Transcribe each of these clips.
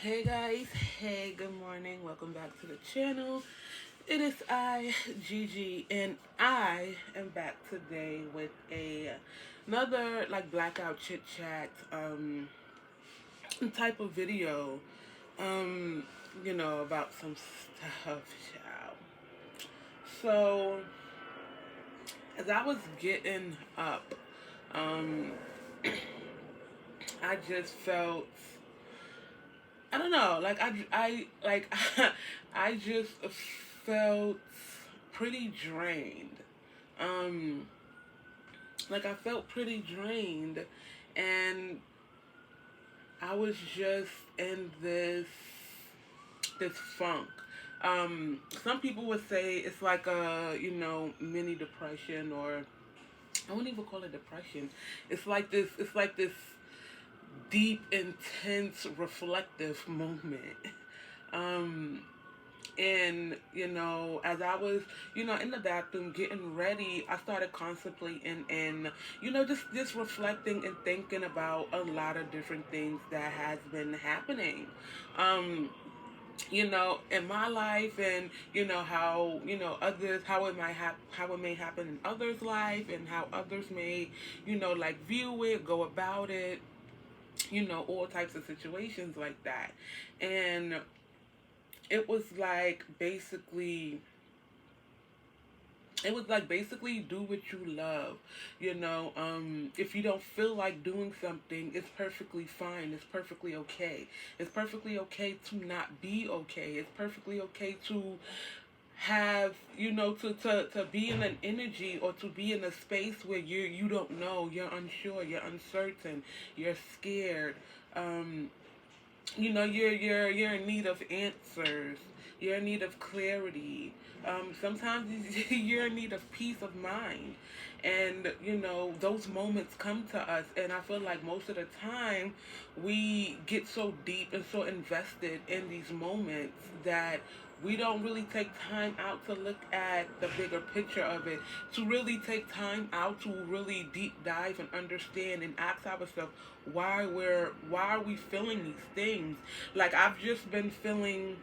Hey guys, hey, good morning. Welcome back to the channel. It is I, Gigi, and I am back today with another like blackout chit chat type of video. Um, about some stuff, child. So as I was getting up, um, I just felt I don't know, like I just felt pretty drained. Um, like I felt pretty drained, and I was just in this funk. Some people would say it's like a mini depression, or I wouldn't even call it depression. It's like this deep, intense, reflective moment. Um, and as I was in the bathroom getting ready, I started contemplating and just reflecting and thinking about a lot of different things that has been happening. Um, in my life, and how others, how it may happen in others' life, and how others may like view it, go about it, all types of situations like that. And it was like basically do what you love. If you don't feel like doing something, it's perfectly fine, it's perfectly okay. It's perfectly okay to not be okay. It's perfectly okay to have to be in an energy, or to be in a space where you don't know, you're unsure, you're uncertain, you're scared. um you're in need of answers. You're in need of clarity. Sometimes you're in need of peace of mind. And those moments come to us, and I feel like most of the time we get so deep and so invested in these moments that we don't really take time out to look at the bigger picture of it, to really take time out to really deep dive and understand and ask ourselves why are we feeling these things. Like I've just been feeling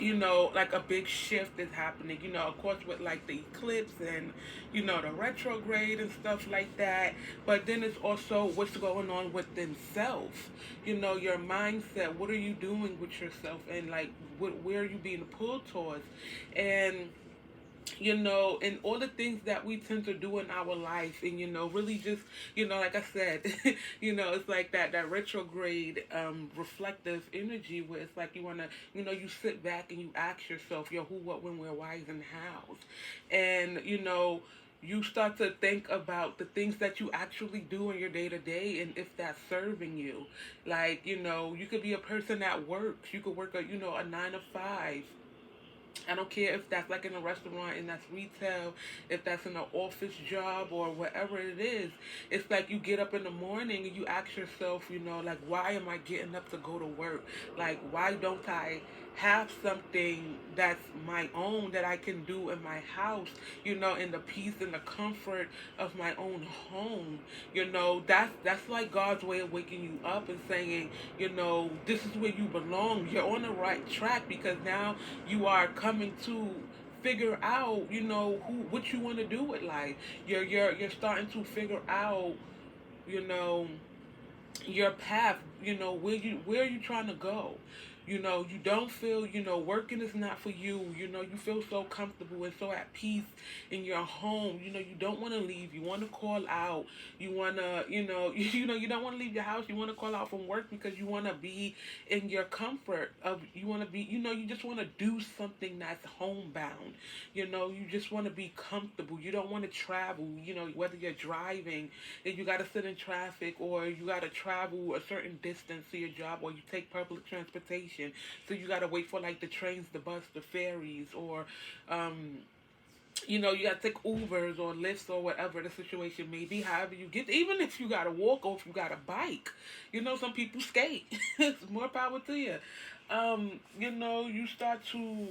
like a big shift is happening, of course, with like the eclipse and, the retrograde and stuff like that. But then it's also what's going on within self, your mindset. What are you doing with yourself? And like, where are you being pulled towards? And and all the things that we tend to do in our life, and really just like I said, it's like that retrograde, reflective energy, where it's like you want to, you sit back and you ask yourself, yo, who, what, when, where, why, and how. And you start to think about the things that you actually do in your day to day, and if that's serving you. Like, you could be a person that works. You could work a 9 to 5. I don't care if that's like in a restaurant and that's retail, if that's in an office job or whatever it is. It's like you get up in the morning and you ask yourself, like, why am I getting up to go to work? Like, why don't I have something that's my own that I can do in my house, in the peace and the comfort of my own home? That's like God's way of waking you up and saying, this is where you belong. You're on the right track, because now you are coming to figure out, what you want to do with life. You're starting to figure out, you know, your path, where are you trying to go. You don't feel, working is not for you. You feel so comfortable and so at peace in your home. You don't want to leave. You want to call out. You want to, you don't want to leave your house. You want to call out from work because you want to be in your comfort of, you want to be, you just want to do something that's homebound. You just want to be comfortable. You don't want to travel, whether you're driving and you got to sit in traffic, or you got to travel a certain distance to your job, or you take public transportation. So you got to wait for like the trains, the bus, the ferries, or, you got to take Ubers or Lyfts or whatever the situation may be. However you get, even if you got to walk or if you got a bike, some people skate. It's more power to you. You start to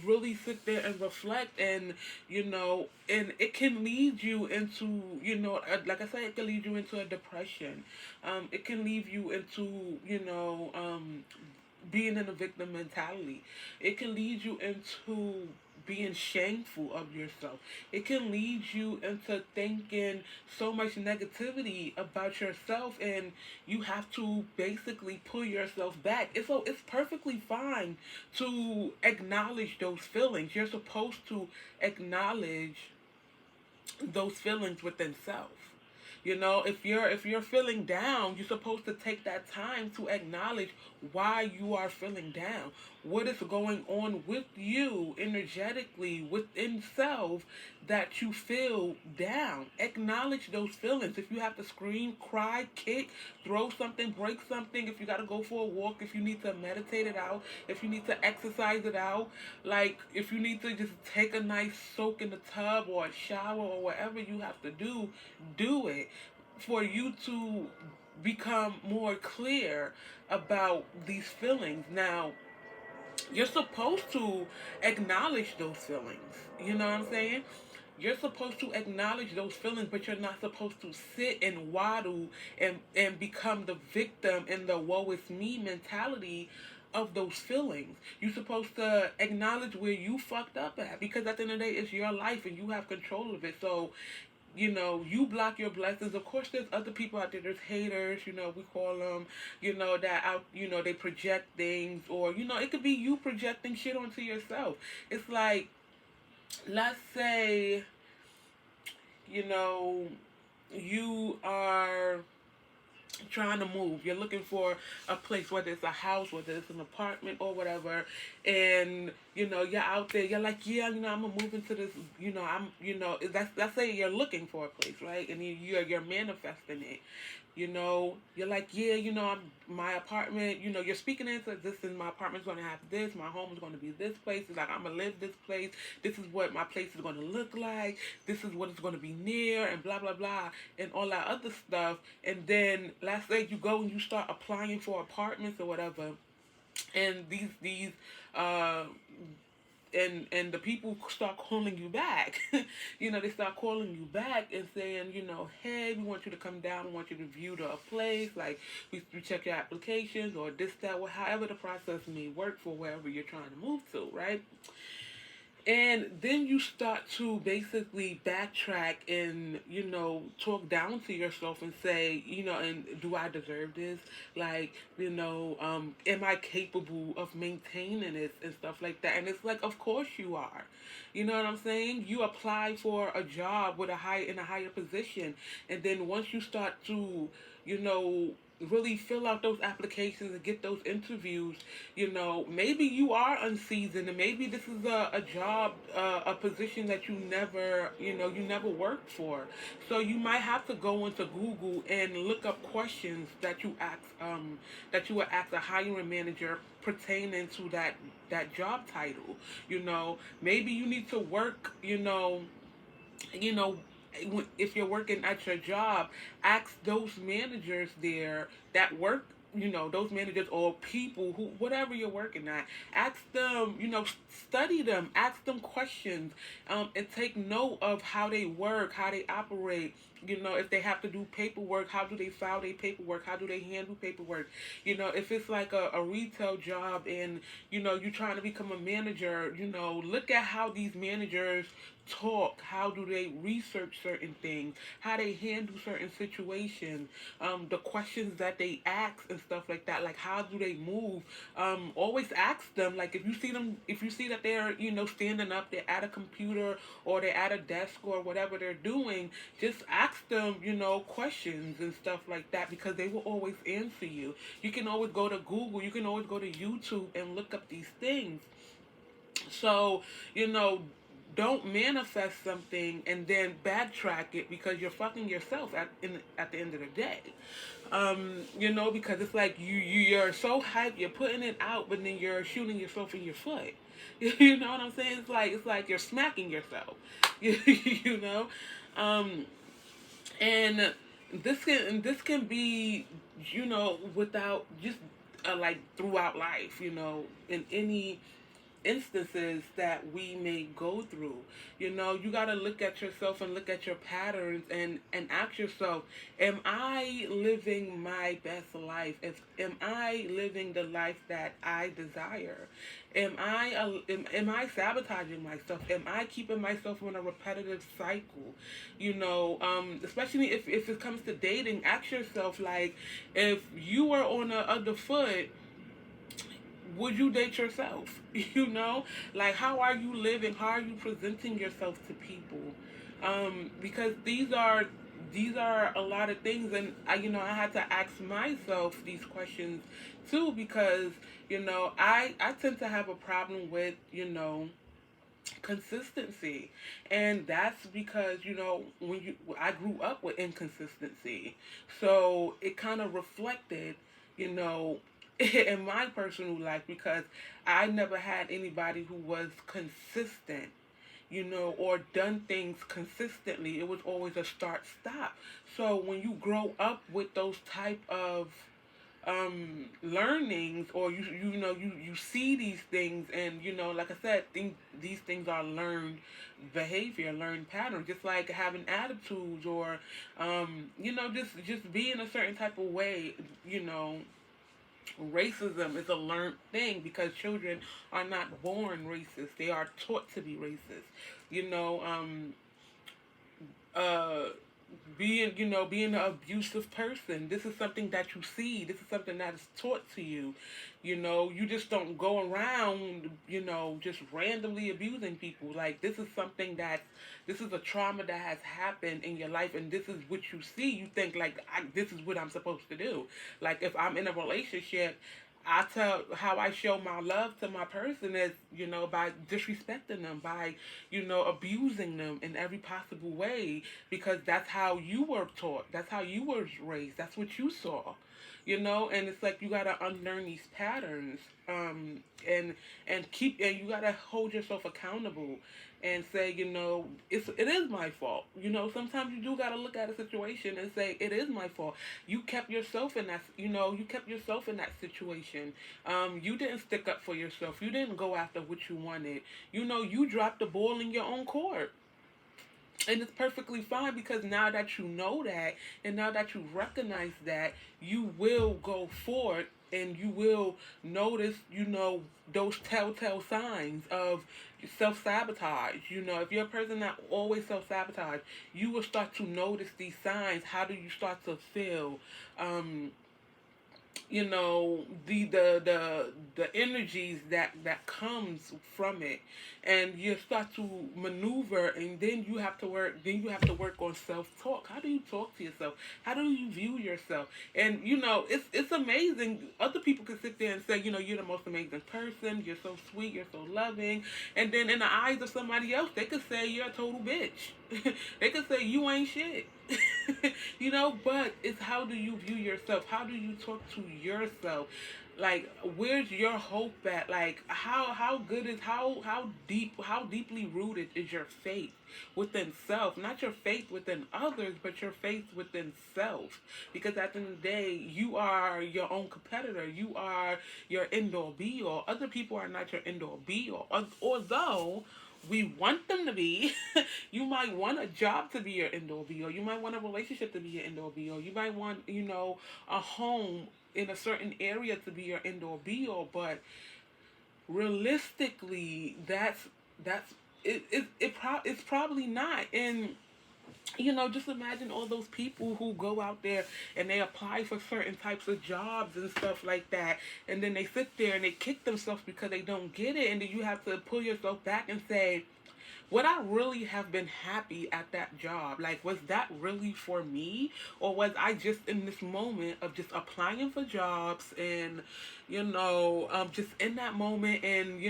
really sit there and reflect, and and it can lead you into, like I said, it can lead you into a depression. It can lead you into, being in a victim mentality. It can lead you into being shameful of yourself. It can lead you into thinking so much negativity about yourself, and you have to basically pull yourself back. It's perfectly fine to acknowledge those feelings. You're supposed to acknowledge those feelings within self. If you're feeling down, you're supposed to take that time to acknowledge why you are feeling down. What is going on with you energetically within self that you feel down? Acknowledge those feelings. If you have to scream, cry, kick, throw something, break something, if you got to go for a walk, if you need to meditate it out, if you need to exercise it out, like if you need to just take a nice soak in the tub or a shower or whatever you have to do it for you to become more clear about these feelings. Now, you're supposed to acknowledge those feelings. You know what I'm saying? You're supposed to acknowledge those feelings, but you're not supposed to sit and waddle and become the victim in the woe is me mentality of those feelings. You're supposed to acknowledge where you fucked up at, because at the end of the day, it's your life and you have control of it. So, you block your blessings. Of course, there's other people out there. There's haters, we call them, that out, they project things, or, it could be you projecting shit onto yourself. It's like, let's say, you know, you are trying to move. You're looking for a place, whether it's a house, whether it's an apartment or whatever, and you're out there. You're like, yeah, I'm gonna move into this. Let's say you're looking for a place, right? And you're manifesting it. You're like, yeah, my apartment. You're speaking into existence. My apartment's gonna have this. My home is gonna be this place. It's like I'm gonna live this place. This is what my place is gonna look like. This is what it's gonna be near, and blah blah blah, and all that other stuff. And then let's say you go and you start applying for apartments or whatever, and these uh and the people start calling you back. They start calling you back and saying, hey, we want you to come down, we want you to view the place, like we check your applications or this, that, or however the process may work for wherever you're trying to move to, right? And then you start to basically backtrack and, talk down to yourself and say, and do I deserve this? Like, am I capable of maintaining this and stuff like that? And it's like, of course you are. You know what I'm saying? You apply for a job with in a higher position. And then once you start to, you know, really fill out those applications and get those interviews, maybe you are unseasoned, and maybe this is a job, a position that you never worked for. So you might have to go into Google and look up questions that you would ask a hiring manager pertaining to that job title. Maybe you need to work, you know, if you're working at your job, ask those managers there that work, those managers or people who, whatever you're working at, ask them, study them, ask them questions, and take note of how they work, how they operate. If they have to do paperwork, how do they file their paperwork? How do they handle paperwork? If it's like a retail job and, you're trying to become a manager, look at how these managers talk. How do they research certain things? How they handle certain situations? The questions that they ask and stuff like that. Like, how do they move? Always ask them. Like, if you see that they're, standing up, they're at a computer or they're at a desk or whatever they're doing, just ask them, questions and stuff like that, because they will always answer you. You can always go to Google. You can always go to YouTube and look up these things. So, don't manifest something and then backtrack it because you're fucking yourself at the end of the day. Because it's like you're so hyped, you're putting it out, but then you're shooting yourself in your foot. You know what I'm saying? It's like you're smacking yourself. you know, um, and this can be, without just like throughout life. In instances that we may go through. You know, you got to look at yourself and look at your patterns and ask yourself, am I living my best life? Am I living the life that I desire? Am I sabotaging myself? Am I keeping myself on a repetitive cycle? You know, especially if it comes to dating, ask yourself, like, if you were on the other foot, would you date yourself? You know, like, how are you living? How are you presenting yourself to people? Because these are a lot of things, and I had to ask myself these questions too, because I tend to have a problem with consistency, and that's because I grew up with inconsistency, so it kind of reflected you know in my personal life, because I never had anybody who was consistent, or done things consistently. It was always a start stop. So when you grow up with those type of learnings, or you see these things, and like I said, these things are learned behavior, learned patterns, just like having attitudes, or just being a certain type of way. Racism is a learned thing, because children are not born racist, they are taught to be racist. you know um uh being an abusive person, this is something that you see, this is something that is taught to you. You just don't go around just randomly abusing people. Like, this is a trauma that has happened in your life, and this is what you see. You think, like, this is what I'm supposed to do. Like, if I'm in a relationship, I tell how I show my love to my person is, by disrespecting them, by, abusing them in every possible way, because that's how you were taught, that's how you were raised, that's what you saw. And it's like, you gotta unlearn these patterns, and you gotta hold yourself accountable, and say, it is my fault. Sometimes you do gotta look at a situation and say, it is my fault. You kept yourself in that situation. You didn't stick up for yourself. You didn't go after what you wanted. You dropped the ball in your own court. And it's perfectly fine, because now that you know that, and now that you recognize that, you will go forward, and you will notice, those telltale signs of self sabotage. If you're a person that always self sabotage, you will start to notice these signs. How do you start to feel? The energies that comes from it, and you start to maneuver, and then you have to work on self-talk. How do you talk to yourself? How do you view yourself? And it's amazing. Other people can sit there and say, you're the most amazing person, you're so sweet, you're so loving, and then in the eyes of somebody else, they could say you're a total bitch. They could say you ain't shit. But it's, how do you view yourself? How do you talk to yourself? Like, where's your hope at? Like, how good is how deeply rooted is your faith within self? Not your faith within others, but your faith within self. Because at the end of the day, you are your own competitor. You are your end all be all. Other people are not your end all be all. Although we want them to be. You might want a job to be your end all be all. You might want a relationship to be your end all be all. You might want, a home in a certain area to be your end all be all. But realistically, it's probably not. And just imagine all those people who go out there and they apply for certain types of jobs and stuff like that, and then they sit there and they kick themselves because they don't get it, and then you have to pull yourself back and say, would I really have been happy at that job? Like, was that really for me? Or was I just in this moment of just applying for jobs, and, just in that moment, and,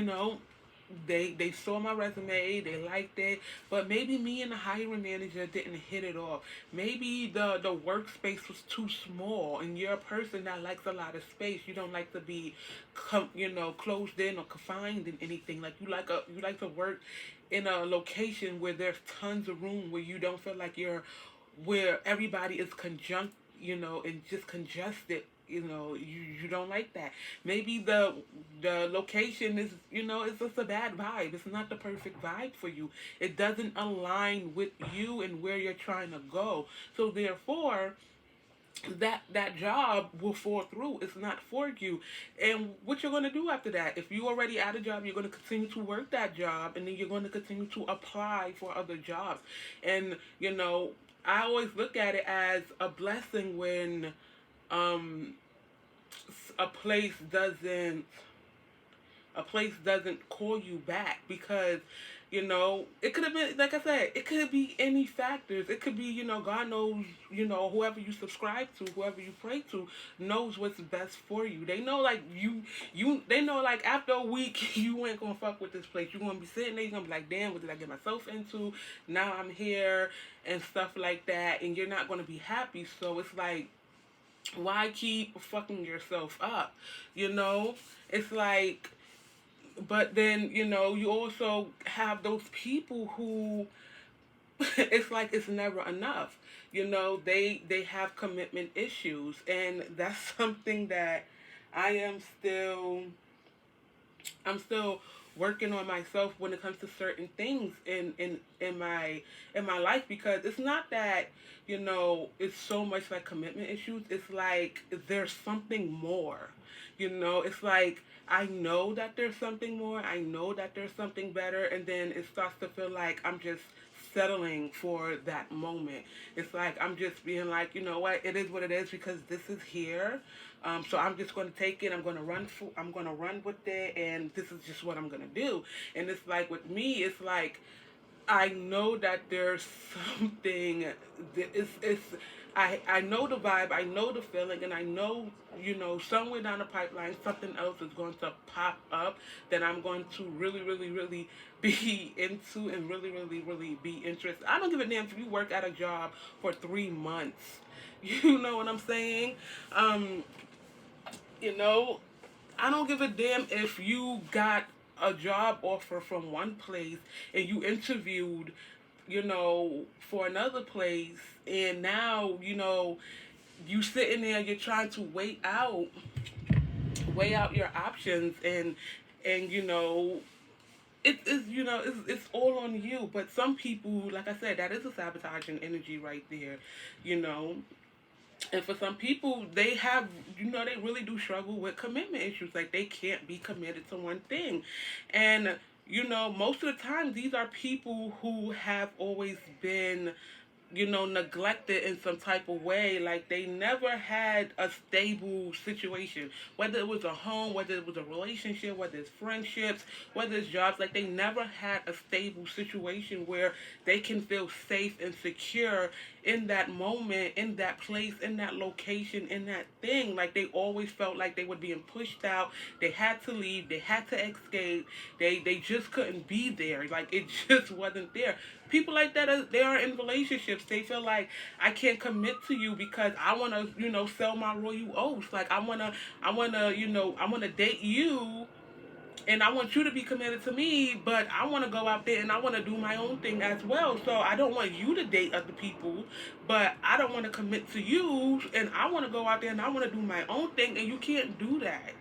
they saw my resume, they liked it, but maybe me and the hiring manager didn't hit it off. Maybe the workspace was too small, and you're a person that likes a lot of space. You don't like to be, closed in or confined in anything. Like, you like to work in a location where there's tons of room, where you don't feel like where everybody is and just congested You don't like that. Maybe the location is, it's just a bad vibe. It's not the perfect vibe for you. It doesn't align with you and where you're trying to go. So therefore, that job will fall through. It's not for you. And what you're going to do after that, if you already at a job, you're going to continue to work that job, and then you're going to continue to apply for other jobs. And I always look at it as a blessing when um a place doesn't call you back, because it could have been, like I said, it could be any factors. It could be, God knows, whoever you subscribe to, whoever you pray to, knows what's best for you. They know, like, they know, like, after a week you ain't gonna fuck with this place. You're gonna be sitting there, you're gonna be like, damn, what did I get myself into? Now I'm here and stuff like that, and you're not gonna be happy. So it's like, why keep fucking yourself up? It's like, but then, you also have those people who it's like it's never enough. They have commitment issues, and that's something that I am still I'm still working on myself when it comes to certain things in my life, because it's not that, it's so much like commitment issues. It's like there's something more. It's like I know that there's something more. I know that there's something better, and then it starts to feel like I'm just settling for that moment. It's like I'm just being like, you know what, it is what it is, because this is here. So I'm just going to take it. I'm going to run with it, and this is just what I'm going to do. And it's like with me, it's like I know that there's something that it's I know the vibe, I know the feeling, and I know, somewhere down the pipeline something else is going to pop up that I'm going to really, really, really be into, and really, really, really be interested. I don't give a damn if you work at a job for 3 months. You know what I'm saying? Um, you know, I don't give a damn if you got a job offer from one place and you interviewed, for another place, and now, you sitting there, you're trying to weigh out your options, and it's all on you. But some people, like I said, that is a sabotaging energy right there, you know. And for some people, they have, they really do struggle with commitment issues. Like, they can't be committed to one thing. And, most of the time, these are people who have always been, neglected in some type of way. Like, they never had a stable situation, whether it was a home, whether it was a relationship, whether it's friendships, whether it's jobs. Like, they never had a stable situation where they can feel safe and secure in that moment, in that place, in that location, in that thing. Like, they always felt like they were being pushed out. They had to leave. They had to escape. They just couldn't be there. Like, it just wasn't there. People like that, they are in relationships. They feel like, I can't commit to you because I want to, sell my royal oats. Like, I want to date you, and I want you to be committed to me, but I want to go out there and I want to do my own thing as well. So I don't want you to date other people, but I don't want to commit to you, and I want to go out there and I want to do my own thing, and you can't do that.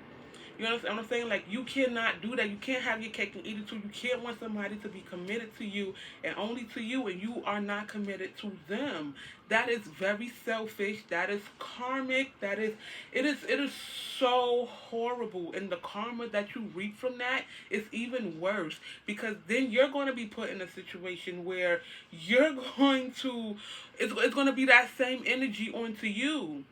You understand what I'm saying? Like, you cannot do that. You can't have your cake and eat it too. You can't want somebody to be committed to you and only to you, and you are not committed to them. That is very selfish. That is karmic. It is so horrible. And the karma that you reap from that is even worse, because then you're going to be put in a situation where you're going to, it's going to be that same energy onto you.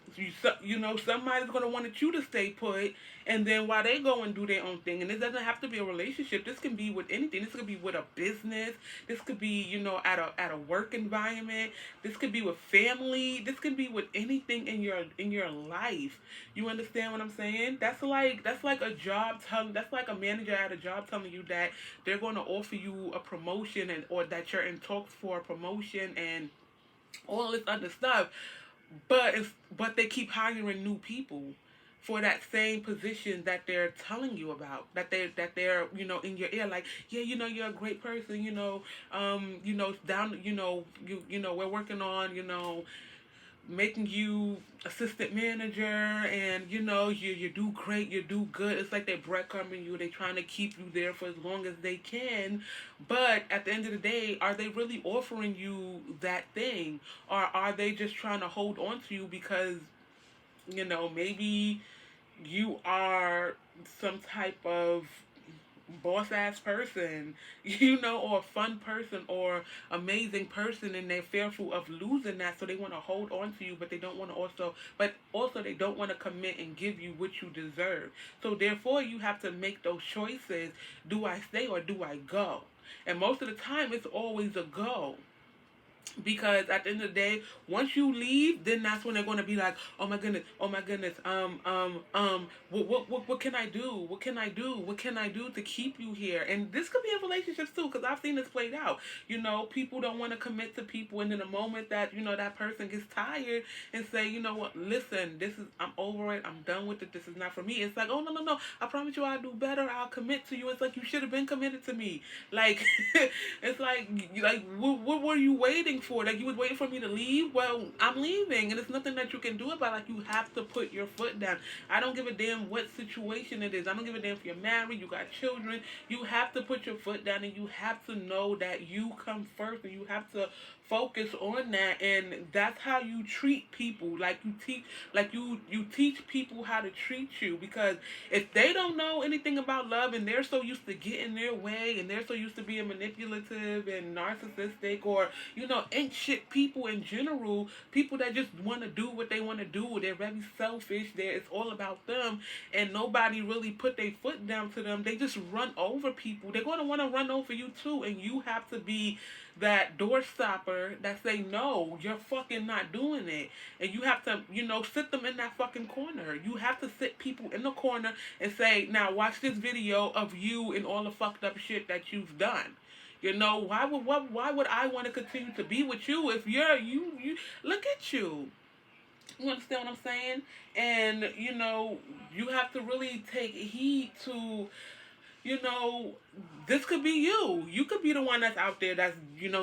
Somebody's going to want you to stay put, and then while they go and do their own thing. And it doesn't have to be a relationship. This can be with anything. This could be with a business. This could be, at a work environment. This could be with family. This could be with anything in your life. You understand what I'm saying? That's like a job telling that's like a manager at a job telling you that they're going to offer you a promotion, and or that you're in talks for a promotion and all this other stuff. But they keep hiring new people for that same position that they're telling you about, that they're in your ear, like, yeah, you're a great person, down, we're working on, making you assistant manager, and you do great, you do good. It's like they're breadcrumbing you, they trying to keep you there for as long as they can. But at the end of the day, are they really offering you that thing, or are they just trying to hold on to you because maybe you are some type of boss ass person, or a fun person or amazing person, and they're fearful of losing that, so they want to hold on to you, but they don't want to also they don't want to commit and give you what you deserve. So therefore, you have to make those choices. Do I stay or do I go? And most of the time, it's always a go, because at the end of the day, once you leave, then that's when they're going to be like, oh my goodness, what can I do, what can I do to keep you here? And this could be in relationships too, because I've seen this played out. People don't want to commit to people, and in the moment that that person gets tired and say, you know what, listen, I'm over it, I'm done with it, this is not for me. It's like, oh, no, no, no, I promise you I'll do better, I'll commit to you. It's like, you should have been committed to me. Like, it's like what were you waiting for? Like, you was waiting for me to leave? Well, I'm leaving, and there's nothing that you can do about it. Like, you have to put your foot down. I don't give a damn what situation it is. I don't give a damn if you're married, you got children. You have to put your foot down, and you have to know that you come first, and you have to focus on that. And that's how you treat people. Like, you teach people how to treat you, because if they don't know anything about love, and they're so used to getting their way, and they're so used to being manipulative and narcissistic, or ain't shit people in general, people that just want to do what they want to do, they're very selfish, it's all about them, and nobody really put their foot down to them. They just run over people. They're going to want to run over you too, and you have to be that door stopper that say, no, you're fucking not doing it. And you have to, sit them in that fucking corner. You have to sit people in the corner and say, now watch this video of you and all the fucked up shit that you've done. Why would I want to continue to be with you if you look at you. You understand what I'm saying? And you have to really take heed to, you know, this could be you. You could be the one that's out there that's,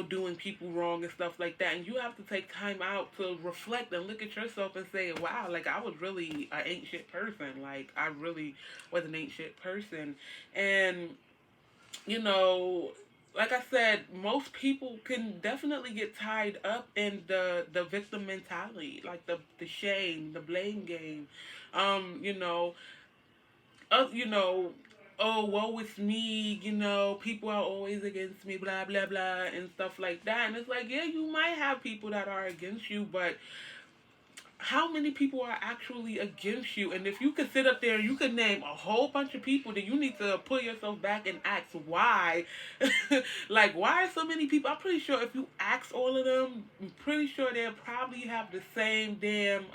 doing people wrong and stuff like that. And you have to take time out to reflect and look at yourself and say, wow, like, I was really an ain't shit person. Like, I really was an ain't shit person. And, you know, like I said, most people can definitely get tied up in the victim mentality, like the shame, the blame game. Um, you know, you know, oh, woe is me, people are always against me, blah, blah, blah, and stuff like that. And it's like, yeah, you might have people that are against you, but how many people are actually against you? And if you could sit up there and you could name a whole bunch of people, then you need to pull yourself back and ask why. Like, why are so many people? I'm pretty sure if you ask all of them, I'm pretty sure they'll probably have the same damn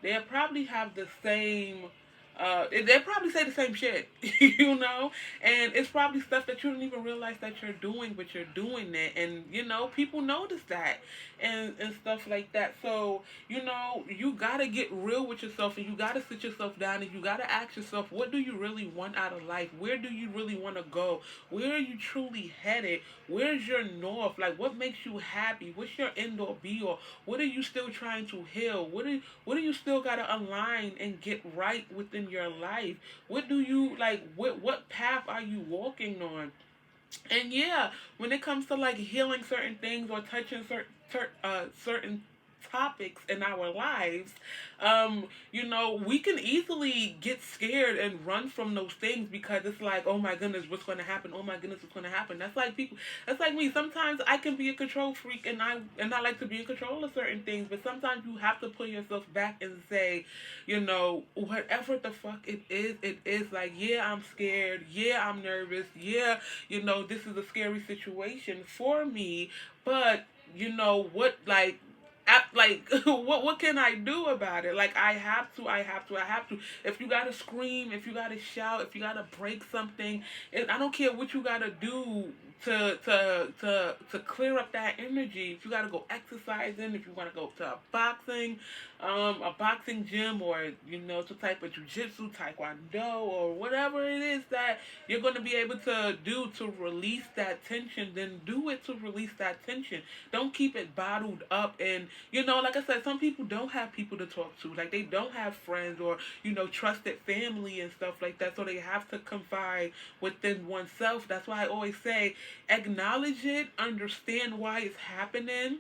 they'll probably have the same. They'll probably say the same shit, and it's probably stuff that you don't even realize that you're doing, but you're doing it, and people notice that, and stuff like that. So you gotta get real with yourself, and you gotta sit yourself down, and you gotta ask yourself, what do you really want out of life? Where do you really want to go? Where are you truly headed? Where's your north? Like, what makes you happy? What's your end or be or? What are you still trying to heal? What do you still gotta align and get right within your life? What do you like? What path are you walking on? And yeah, when it comes to like healing certain things or touching certain topics in our lives, we can easily get scared and run from those things, because it's like, oh my goodness, what's going to happen? Oh my goodness, what's going to happen? That's like people. That's like me. Sometimes I can be a control freak, and I like to be in control of certain things, but sometimes you have to pull yourself back and say, whatever the fuck it is, it is. Like, yeah, I'm scared. Yeah, I'm nervous. Yeah, this is a scary situation for me, but what, like, what can I do about it? Like, I have to. If you gotta scream, if you gotta shout, if you gotta break something, I don't care what you gotta do. to clear up that energy. If you gotta go exercising, if you wanna go to a boxing gym, or some type of jujitsu, taekwondo, or whatever it is that you're gonna be able to do to release that tension, then do it to release that tension. Don't keep it bottled up. And like I said, some people don't have people to talk to. Like, they don't have friends or trusted family and stuff like that. So they have to confide within oneself. That's why I always say, acknowledge it, understand why it's happening,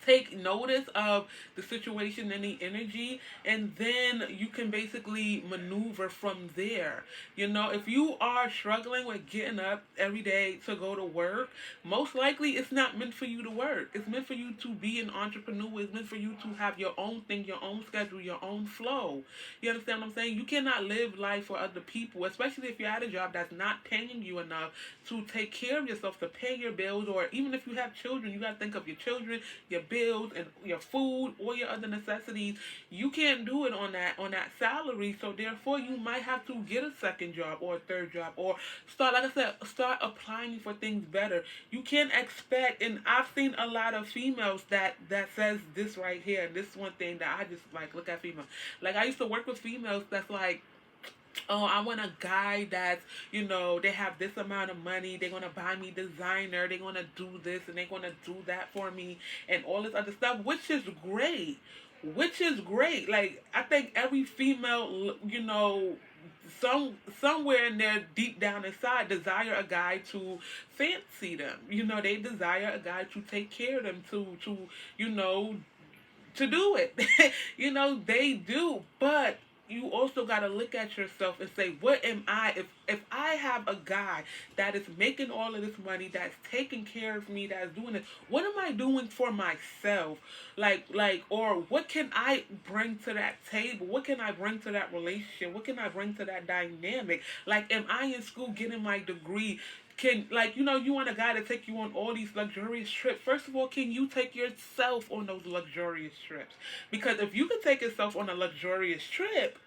take notice of the situation and the energy, and then you can basically maneuver from there. If you are struggling with getting up every day to go to work, most likely it's not meant for you to work. It's meant for you to be an entrepreneur. It's meant for you to have your own thing, your own schedule, your own flow. You understand what I'm saying? You cannot live life for other people, especially if you're at a job that's not paying you enough to take care of yourself, to pay your bills. Or even if you have children, you got to think of your children, your bills, and your food, or your other necessities. You can't do it on that salary. So therefore, you might have to get a second job or a third job, or start, like I said, start applying for things better. You can't expect, and I've seen a lot of females that says this right here. This is one thing that I just like, look at females. Like, I used to work with females that's like, oh, I want a guy that's, they have this amount of money. They're going to buy me designer. They're going to do this and they're going to do that for me and all this other stuff, which is great. Which is great. Like, I think every female, somewhere in their deep down inside desire a guy to fancy them. They desire a guy to take care of them, to you know, to do it. They do. But you also got to look at yourself and say, what am I? If I have a guy that is making all of this money, that's taking care of me, that's doing it, what am I doing for myself? Or what can I bring to that table? What can I bring to that relationship? What can I bring to that dynamic? Like, am I in school getting my degree? You want a guy to take you on all these luxurious trips. First of all, can you take yourself on those luxurious trips? Because if you can take yourself on a luxurious trip,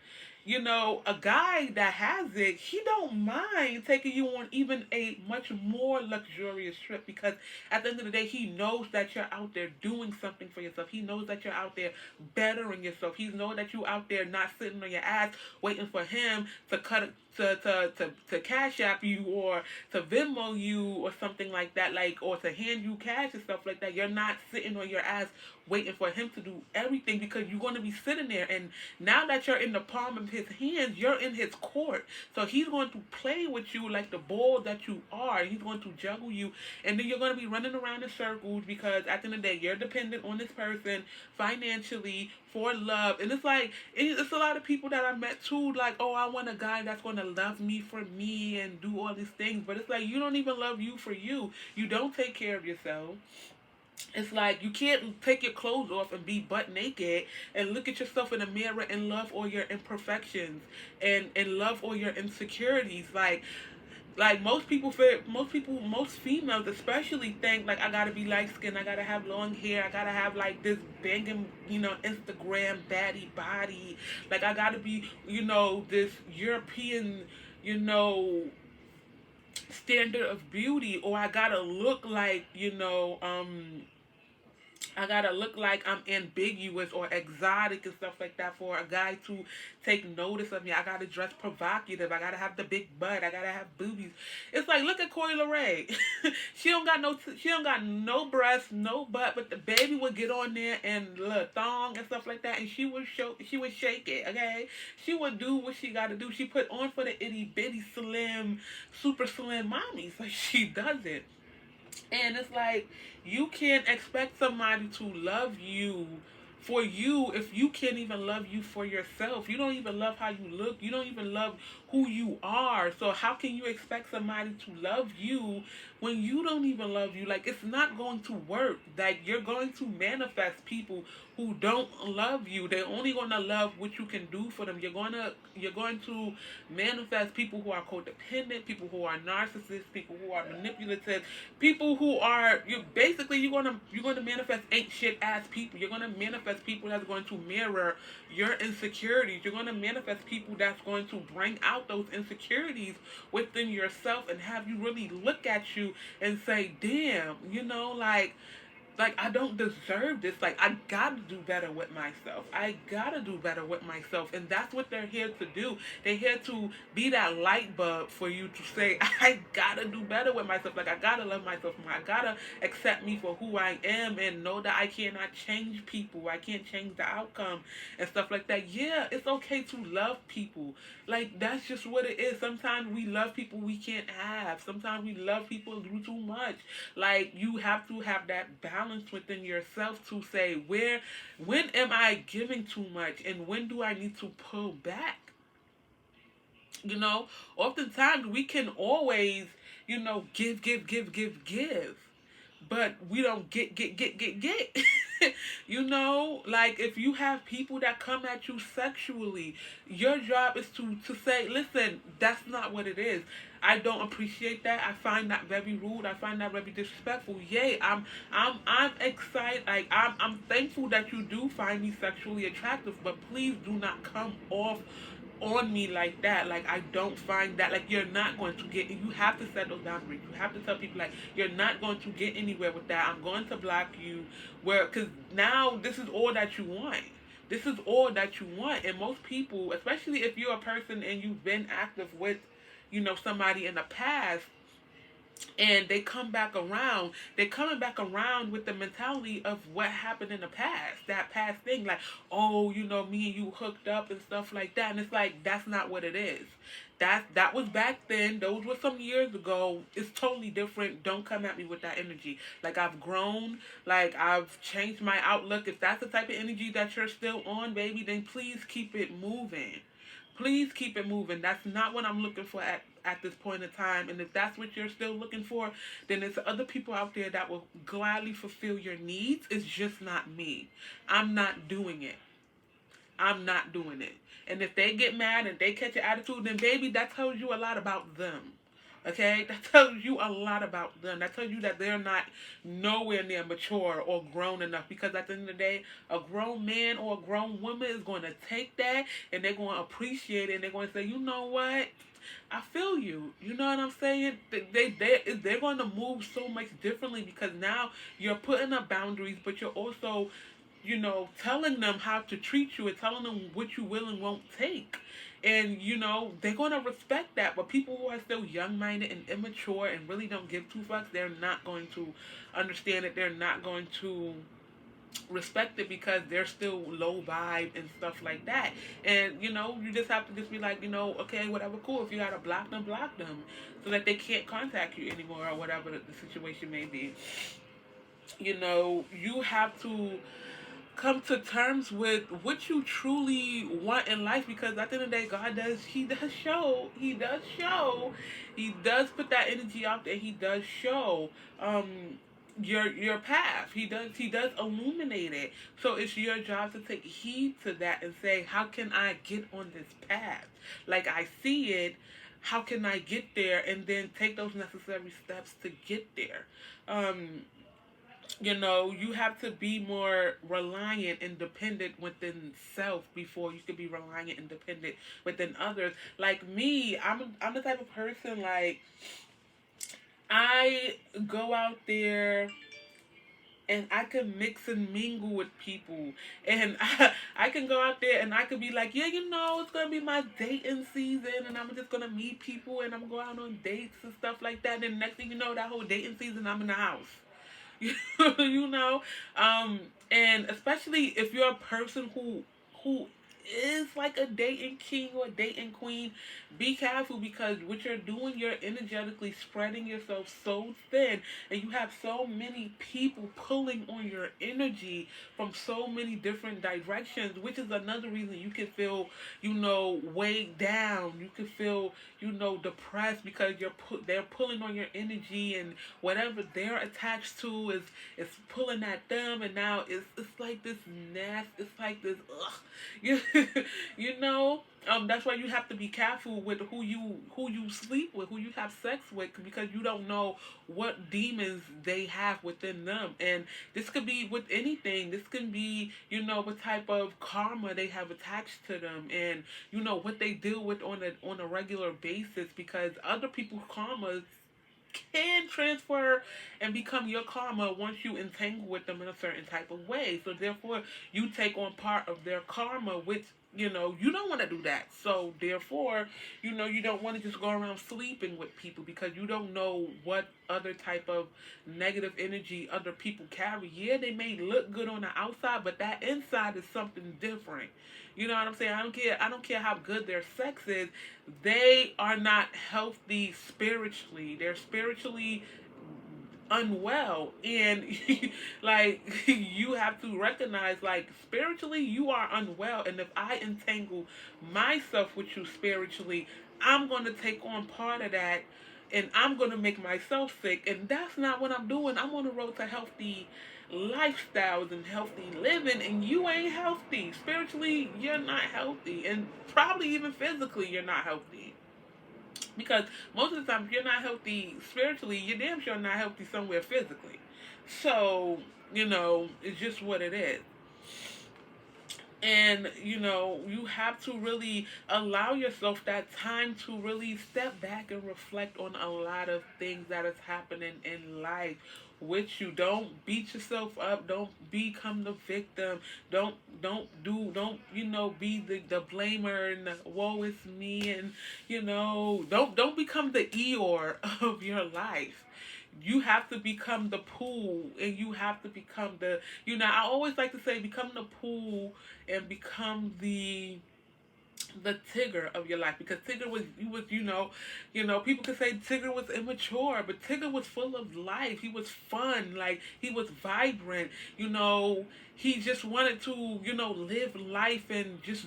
a guy that has it, he don't mind taking you on even a much more luxurious trip, because at the end of the day, he knows that you're out there doing something for yourself. He knows that you're out there bettering yourself. He knows that you're out there not sitting on your ass waiting for him to cut to cash app you, or to Venmo you, or something like that, or to hand you cash and stuff like that. You're not sitting on your ass waiting for him to do everything, because you're going to be sitting there, and now that you're in the palm of his hands, you're in his court. So he's going to play with you like the ball that you are. He's going to juggle you, and then you're going to be running around in circles, because at the end of the day, you're dependent on this person financially for love. And it's like, it's a lot of people that I met too, like, oh, I want a guy that's going to love me for me and do all these things. But it's like, you don't even love you for you. You don't take care of yourself. It's like, you can't take your clothes off and be butt naked and look at yourself in the mirror and love all your imperfections, and love all your insecurities. Like most females especially think, like, I gotta be light skinned, I gotta have long hair, I gotta have like this banging, Instagram baddie body, like I gotta be, this European, you know, standard of beauty, or I gotta look like, I gotta look like I'm ambiguous or exotic and stuff like that for a guy to take notice of me. I gotta dress provocative. I gotta have the big butt. I gotta have boobies. It's like, look at Coi Leray. She don't got no breasts, no butt, but the baby would get on there and look, thong and stuff like that, and she would shake it. Okay, she would do what she gotta do. She put on for the itty bitty slim, super slim mommies. Like, she does it. And it's like, you can't expect somebody to love you for you if you can't even love you for yourself. You don't even love how you look. You don't even love who you are. So how can you expect somebody to love you when you don't even love you? Like, it's not going to work. Like, you're going to manifest people who don't love you. They're only gonna love what you can do for them. You're going to manifest people who are codependent, people who are narcissists, people who are manipulative, people who are you're gonna manifest ain't shit ass people. You're gonna manifest people that's going to mirror your insecurities. You're gonna manifest people that's going to bring out those insecurities within yourself and have you really look at you and say, damn, I don't deserve this. Like, I gotta do better with myself. I gotta do better with myself. And that's what they're here to do. They're here to be that light bulb for you to say, I gotta do better with myself. Like, I gotta love myself more. I gotta accept me for who I am and know that I cannot change people. I can't change the outcome and stuff like that. Yeah, it's okay to love people. Like, that's just what it is. Sometimes we love people we can't have. Sometimes we love people and do too much. Like, you have to have that balance within yourself to say, when am I giving too much and when do I need to pull back? You know, oftentimes we can always, give, but we don't get. Like, if you have people that come at you sexually, your job is to say, listen, that's not what it is. I don't appreciate that. I find that very rude. I find that very disrespectful. Yay, I'm excited. Like, I'm thankful that you do find me sexually attractive, but please do not come off on me like that. Like, I don't find that, like, you're not going to get, you have to set those boundaries. You have to tell people, like, you're not going to get anywhere with that. I'm going to block you, because now this is all that you want. This is all that you want. And most people, especially if you're a person and you've been active with, somebody in the past, and they come back around, they're coming back around with the mentality of what happened in the past, that past thing, like, oh, me and you hooked up and stuff like that. And it's like, that's not what it is. That was back then. Those were some years ago. It's totally different. Don't come at me with that energy. Like, I've grown. Like, I've changed my outlook. If that's the type of energy that you're still on, baby, then please keep it moving. Please keep it moving. That's not what I'm looking for at this point in time. And if that's what you're still looking for, then there's other people out there that will gladly fulfill your needs. It's just not me. I'm not doing it. I'm not doing it. And if they get mad and they catch an attitude, then baby, that tells you a lot about them. Okay? That tells you a lot about them. That tells you that they're not nowhere near mature or grown enough. Because at the end of the day, a grown man or a grown woman is going to take that and they're going to appreciate it and they're going to say, you know what? I feel you. You know what I'm saying? They're going to move so much differently because now you're putting up boundaries, but you're also, telling them how to treat you and telling them what you will and won't take. And, they're going to respect that. But people who are still young-minded and immature and really don't give two fucks, they're not going to understand it. They're not going to respect it because they're still low vibe and stuff like that. And, you just have to just be like, okay, whatever, cool. If you got to block them so that they can't contact you anymore or whatever the situation may be. You have to come to terms with what you truly want in life, because at the end of the day, he does put that energy out there. He does show your path. He does illuminate it. So it's your job to take heed to that and say, how can I get on this path? Like, I see it, how can I get there? And then take those necessary steps to get there. You have to be more reliant and dependent within self before you can be reliant and dependent within others. Like me, I'm the type of person, like, I go out there and I can mix and mingle with people. And I can go out there and I could be like, yeah, it's going to be my dating season and I'm just going to meet people and I'm going out on dates and stuff like that. And then next thing you know, that whole dating season, I'm in the house. you know, and especially if you're a person who is like a dating king or a dating queen, be careful, because what you're doing, you're energetically spreading yourself so thin, and you have so many people pulling on your energy from so many different directions, which is another reason you can feel, weighed down. You can feel, depressed, because they're pulling on your energy, and whatever they're attached to is pulling at them, and now it's like this it's like this, ugh. you, you know that's why you have to be careful with who you sleep with, who you have sex with, because you don't know what demons they have within them. And this could be with anything. This can be, what type of karma they have attached to them, and what they deal with on a regular basis, because other people's karmas can transfer and become your karma once you entangle with them in a certain type of way. So therefore, you take on part of their karma, which you don't want to do that. So therefore, you don't want to just go around sleeping with people, because you don't know what other type of negative energy other people carry. Yeah, they may look good on the outside, but that inside is something different. You know what I'm saying? I don't care how good their sex is. They are not healthy spiritually. They're spiritually unwell, and like, you have to recognize, like, spiritually you are unwell, and if I entangle myself with you spiritually, I'm going to take on part of that, and I'm going to make myself sick, and that's not what I'm doing. I'm on the road to healthy lifestyles and healthy living, and you ain't healthy spiritually. You're not healthy, and probably even physically you're not healthy, because most of the time, if you're not healthy spiritually, you're damn sure not healthy somewhere physically. So, it's just what it is. And, you have to really allow yourself that time to really step back and reflect on a lot of things that is happening in life with you. Don't beat yourself up. Don't become the victim. Don't be the blamer and the woe is me, and don't become the Eeyore of your life. You have to become the pool, and you have to become I always like to say, become the pool, and become the Tigger of your life, because Tigger was people could say Tigger was immature, but Tigger was full of life. He was fun, like, he was vibrant. He just wanted to live life and just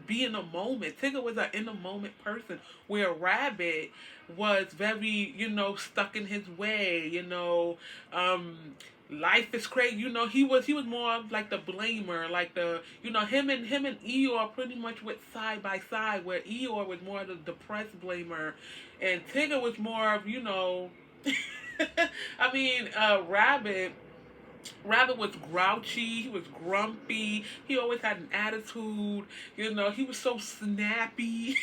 be in the moment. Tigger was an in the moment person, where Rabbit was very stuck in his way. Um, life is crazy. He was more of like the blamer, like him and Eeyore pretty much went side by side, where Eeyore was more of the depressed blamer, and Tigger was more of I mean, Rabbit was grouchy. He was grumpy. He always had an attitude. He was so snappy.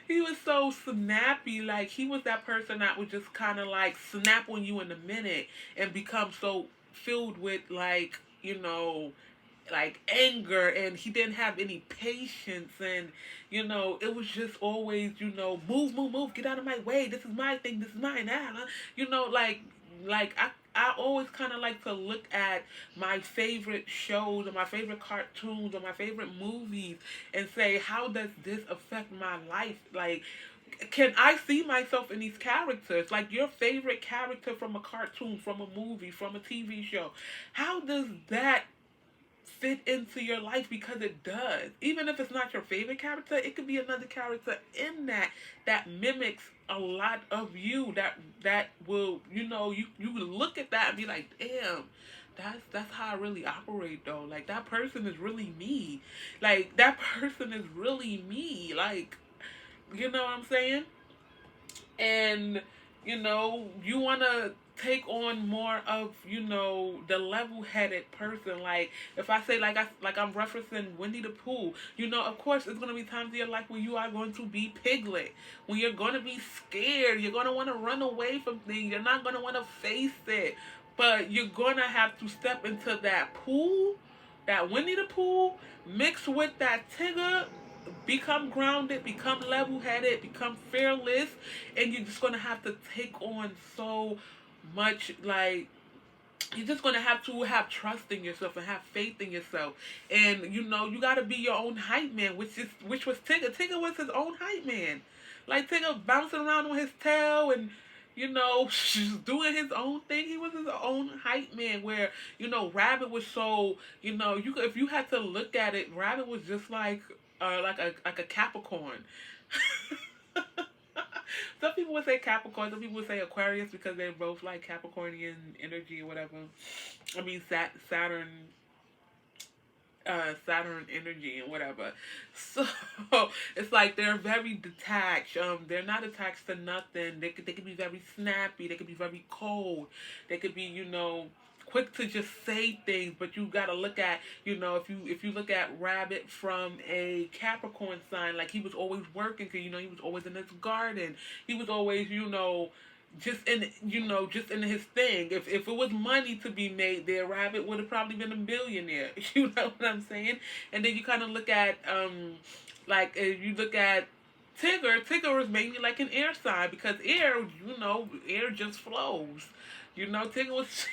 He was so snappy. Like, he was that person that would just kind of like snap on you in a minute, and become so filled with, like anger, and he didn't have any patience, and it was just always move, move, move, get out of my way, this is my thing, this is mine, like, I always kind of like to look at my favorite shows, or my favorite cartoons, or my favorite movies, and say, how does this affect my life? Like, can I see myself in these characters? Like, your favorite character from a cartoon, from a movie, from a TV show, how does that fit into your life? Because it does. Even if it's not your favorite character, it could be another character in that mimics a lot of you. That will you will look at that and be like, damn. That's how I really operate, though. Like, that person is really me. Like, that person is really me. Like, you know what I'm saying? And you want to take on more of the level-headed person. Like, if I say, I'm referencing Winnie the Pooh, of course it's going to be times in your life where you are going to be Piglet, when you're going to be scared, you're going to want to run away from things, you're not going to want to face it, but you're going to have to step into that pool, that Winnie the Pooh, mixed with that Tigger, become grounded, become level headed, become fearless, and you're just gonna have to take on so much, like, you're just gonna have to have trust in yourself and have faith in yourself, and you gotta be your own hype man, which was Tigger. Tigger was his own hype man, like Tigger bouncing around on his tail and just doing his own thing. He was his own hype man. Where Rabbit was so if you had to look at it, Rabbit was just like a Capricorn. Some people would say Capricorn, some people would say Aquarius because they're both like Capricornian energy or whatever. I mean Saturn energy and whatever. So it's like they're very detached. They're not attached to nothing. They could be very snappy. They could be very cold. They could be quick to just say things, but you gotta look at if you look at Rabbit from a Capricorn sign, like he was always working, cause he was always in his garden. He was always just in his thing. If it was money to be made there, Rabbit would have probably been a billionaire. You know what I'm saying? And then you kind of look at like if you look at Tigger. Tigger is maybe like an air sign because air just flows. Tigger was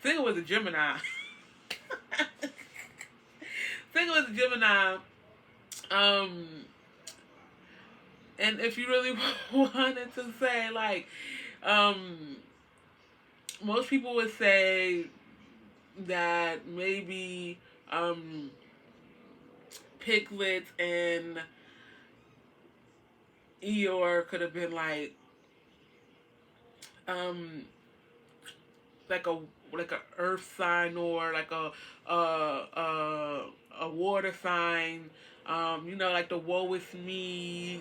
Tigger was a Gemini. Tigger was a Gemini. Um, and if you really wanted to say um, most people would say that maybe Piglet and Eeyore could have been um like a earth sign or like a water sign. Like the woe is me.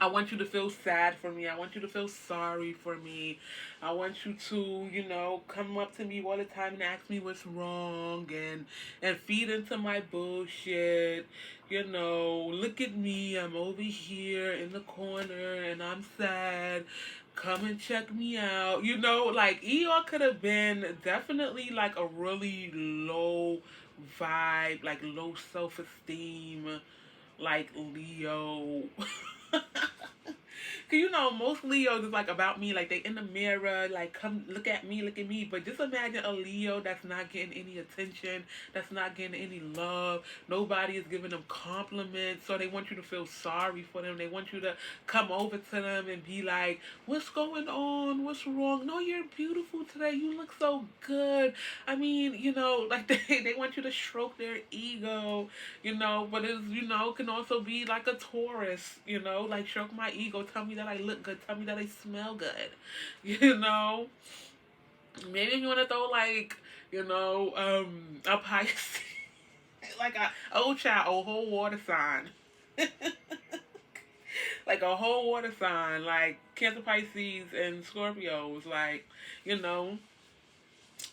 I want you to feel sad for me. I want you to feel sorry for me. I want you to, come up to me all the time and ask me what's wrong and feed into my bullshit. Look at me. I'm over here in the corner and I'm sad. Come and check me out. Like Eeyore could have been definitely like a really low vibe, like low self esteem, like Leo. Cause most Leos is like about me, like they in the mirror, like come look at me, look at me. But just imagine a Leo that's not getting any attention, that's not getting any love. Nobody is giving them compliments, so they want you to feel sorry for them. They want you to come over to them and be like, "What's going on? What's wrong? No, you're beautiful today. You look so good." I mean, like they want you to stroke their ego, but it's can also be like a Taurus, like stroke my ego, tell me that I look good, tell me that I smell good, you know. Maybe if you want to throw a Pisces, like a old child, a whole water sign, like a whole water sign, like Cancer, Pisces, and Scorpios, you know,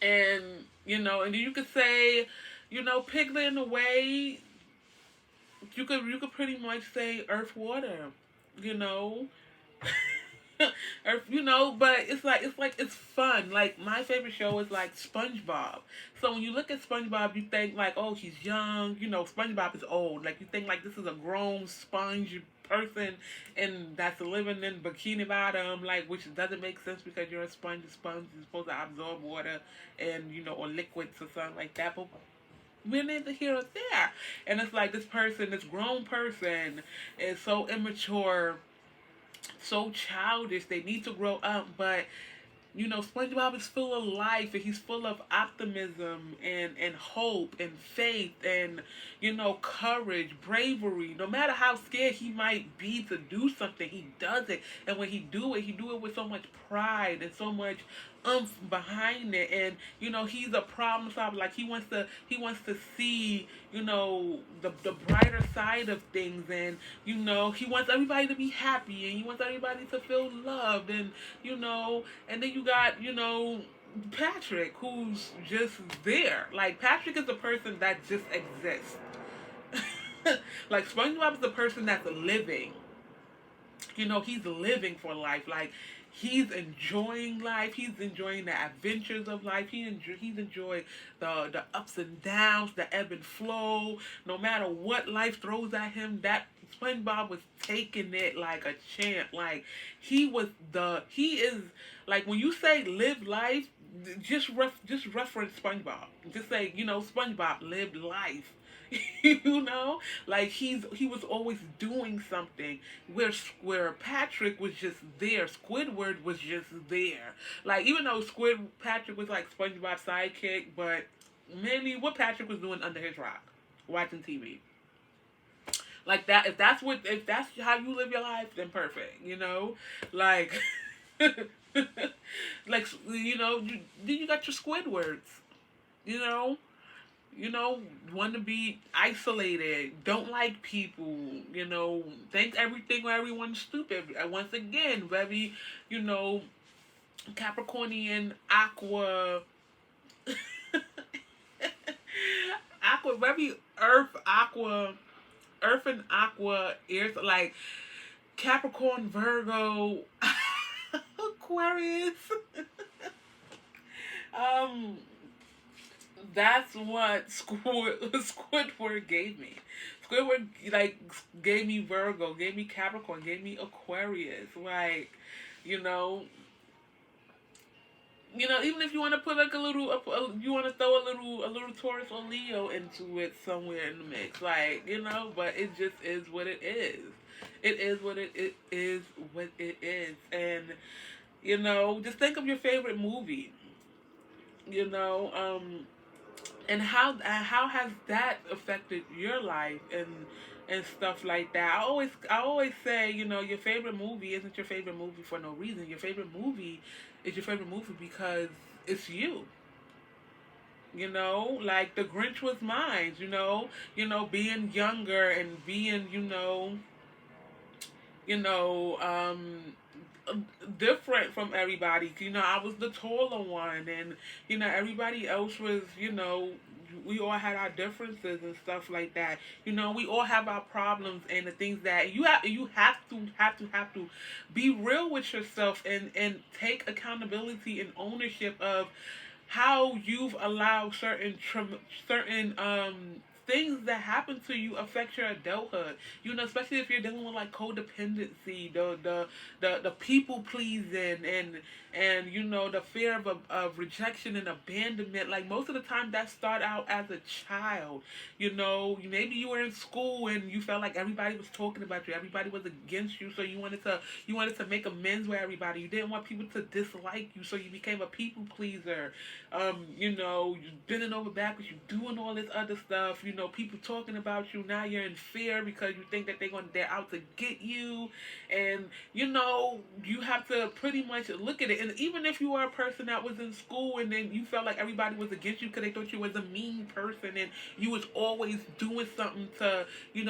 and and then you could say, Piglet in a way. You could pretty much say Earth, Water, you know. Earth, but it's fun. Like my favorite show is like SpongeBob. So when you look at SpongeBob, you think like, oh, he's young. SpongeBob is old. Like you think like this is a grown sponge person and that's living in Bikini Bottom, like which doesn't make sense because you're a sponge. A sponge is supposed to absorb water and or liquids or something like that. But we're neither here or there. And it's like this person, this grown person, is so immature, so childish. They need to grow up, but SpongeBob is full of life and he's full of optimism and hope and faith and courage, bravery. No matter how scared he might be to do something, he does it. And when he do it with so much pride and so much behind it. And he's a problem solver. Like he wants to see the brighter side of things. And he wants everybody to be happy and he wants everybody to feel loved. And and then you got Patrick, who's just there. Like Patrick is the person that just exists. Like SpongeBob is the person that's living. He's living for life. Like he's enjoying life. He's enjoying the adventures of life. He's enjoying the ups and downs, the ebb and flow. No matter what life throws at him, that SpongeBob was taking it like a champ. Like he is like when you say live life, just reference SpongeBob. Just say SpongeBob lived life. you know, like he was always doing something. Where Patrick was just there, Squidward was just there. Like even though Patrick was like SpongeBob's sidekick, but mainly what Patrick was doing under his rock, watching TV. Like that, if that's how you live your life, then perfect. Like, like you got your Squidwards. You know, want to be isolated, don't like people. Think everything or everyone's stupid. Once again, very you know Capricornian aqua. Aqua, very earth and aqua ears, like Capricorn, Virgo, Aquarius. um, that's what Squidward gave me. Squidward like gave me Virgo, gave me Capricorn, gave me Aquarius. Like, you know, even if you want to put like you want to throw a little Taurus or Leo into it somewhere in the mix, like but it just is what it is. It is what it is what it is, and just think of your favorite movie. You know, and how has that affected your life and stuff like that. I always say, your favorite movie isn't your favorite movie for no reason. Your favorite movie is your favorite movie because it's you. Like The Grinch was mine. Being younger and being you know, different from everybody. I was the taller one, and everybody else was, we all had our differences and stuff like that. We all have our problems and the things that you have to be real with yourself and take accountability and ownership of how you've allowed certain things that happen to you affect your adulthood. Especially if you're dealing with like codependency, the people pleasing, and the fear of rejection and abandonment. Like most of the time that start out as a child. Maybe you were in school and you felt like everybody was talking about you, everybody was against you, so you wanted to make amends with everybody. You didn't want people to dislike you, so you became a people pleaser. You bending over backwards, you doing all this other stuff. People talking about you. Now you're in fear because you think that they're out to get you, and you have to pretty much look at it. And even if you were a person that was in school and then you felt like everybody was against you because they thought you was a mean person and you was always doing something to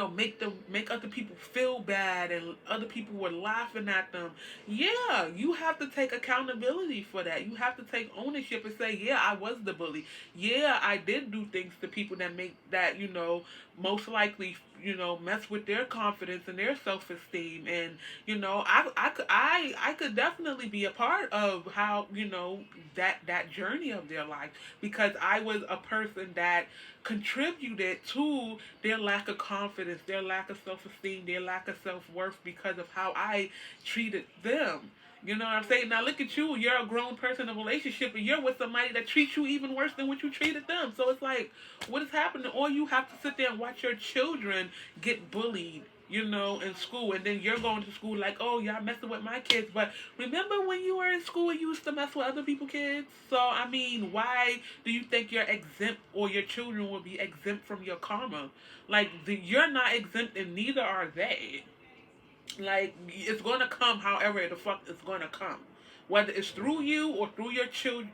make other people feel bad and other people were laughing at them. Yeah, you have to take accountability for that. You have to take ownership and say, yeah, I was the bully. Yeah, I did do things to people that make that most likely mess with their confidence and their self-esteem. And I could definitely be a part of how that journey of their life, because I was a person that contributed to their lack of confidence, their lack of self-esteem, their lack of self-worth, because of how I treated them. You know what I'm saying? Now look at you. You're a grown person in a relationship, and you're with somebody that treats you even worse than what you treated them. So it's like, what is happening? Or you have to sit there and watch your children get bullied, in school, and then you're going to school like, oh, y'all messing with my kids. But remember when you were in school, you used to mess with other people's kids? So, I mean, why do you think you're exempt, or your children will be exempt from your karma? Like, you're not exempt, and neither are they. Like, it's gonna come however the fuck it's gonna come. Whether it's through you or through your children,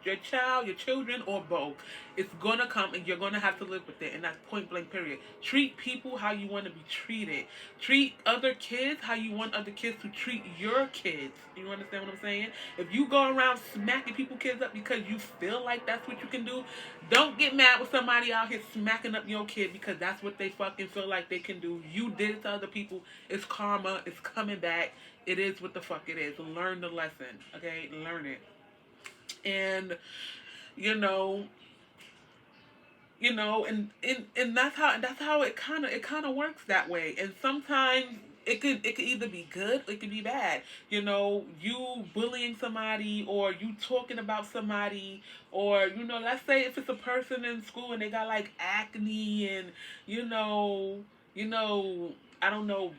or both, it's gonna come, and you're gonna have to live with it. And that's point blank. Period. Treat people how you want to be treated. Treat other kids how you want other kids to treat your kids. You understand what I'm saying? If you go around smacking people kids up because you feel like that's what you can do, don't get mad with somebody out here smacking up your kid because that's what they fucking feel like they can do. You did it to other people. It's karma. It's coming back. It is what the fuck it is. Learn the lesson. Okay? Learn it. And, you know, you know, and that's how it kind of works that way. And sometimes it could either be good or it could be bad. You know, you bullying somebody or you talking about somebody, or let's say if it's a person in school and they got like acne and you know you know I don't know,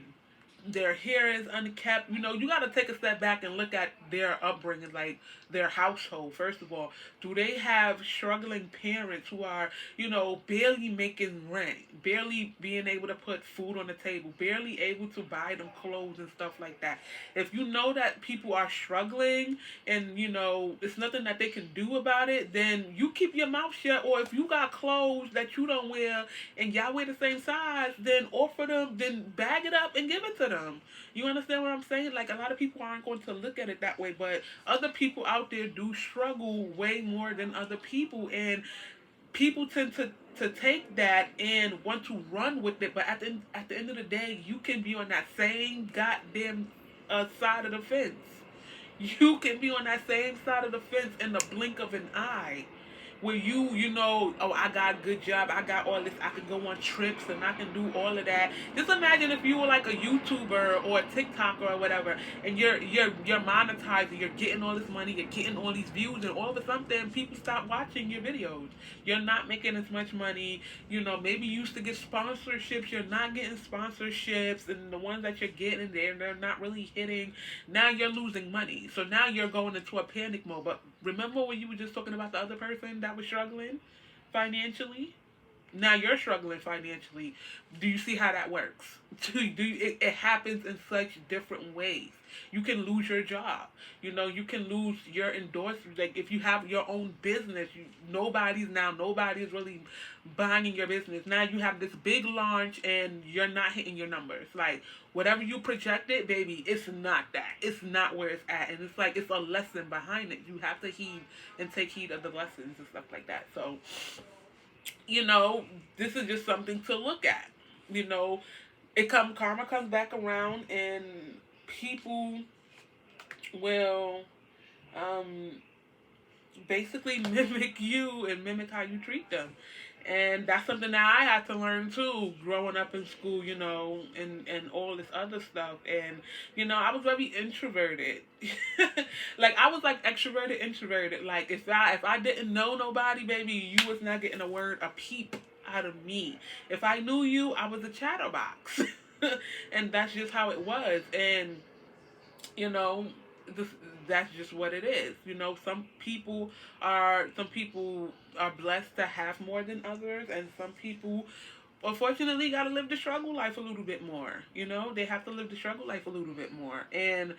their hair is unkept. You got to take a step back and look at their upbringing, like their household. First of all, do they have struggling parents who are, barely making rent, barely being able to put food on the table, barely able to buy them clothes and stuff like that? If you know that people are struggling and, it's nothing that they can do about it, then you keep your mouth shut. Or if you got clothes that you don't wear and y'all wear the same size, then offer them, then bag it up and give it to them. You understand what I'm saying? Like, a lot of people aren't going to look at it that way, but other people out there do struggle way more than other people, and people tend to take that and want to run with it. But at the end of the day, you can be on that same goddamn side of the fence. You can be on that same side of the fence in the blink of an eye. Where oh, I got a good job, I got all this, I can go on trips and I can do all of that. Just imagine if you were like a YouTuber or a TikToker or whatever, and you're monetizing, you're getting all this money, you're getting all these views, and all of a sudden people stop watching your videos. You're not making as much money. Maybe you used to get sponsorships, you're not getting sponsorships, and the ones that you're getting, they're not really hitting. Now you're losing money. So now you're going into a panic mode. But remember when you were just talking about the other person that was struggling financially? Now you're struggling financially. Do you see how that works? It happens in such different ways. You can lose your job. You can lose your endorsement. Like, if you have your own business, nobody's really buying your business. Now you have this big launch and you're not hitting your numbers. Like, whatever you projected, baby, it's not that. It's not where it's at. And it's like, it's a lesson behind it. You have to heed and take heed of the lessons and stuff like that. So, this is just something to look at. You know, karma comes back around, and people will um basically mimic you and mimic how you treat them. And that's something that I had to learn too, growing up in school, and all this other stuff. And, I was very introverted. Like, I was like extroverted, introverted. Like, if I didn't know nobody, baby, you was not getting a word, a peep out of me. If I knew you, I was a chatterbox. And that's just how it was. And, you know this that's just what it is. Some people are blessed to have more than others, and some people unfortunately got to live the struggle life a little bit more. They have to live the struggle life a little bit more. And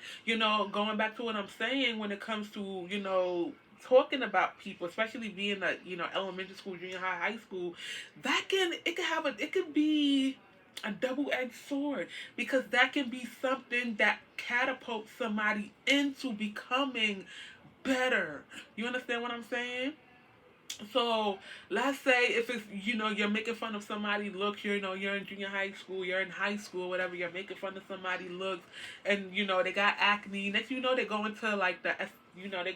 going back to what I'm saying, when it comes to talking about people, especially being a elementary school, junior high, high school, it could be a double-edged sword, because that can be something that catapults somebody into becoming better. You understand what I'm saying? So let's say if it's you're making fun of somebody's looks, you're in junior high school, you're in high school, whatever, you're making fun of somebody's looks, and they got acne. Next they go into like they're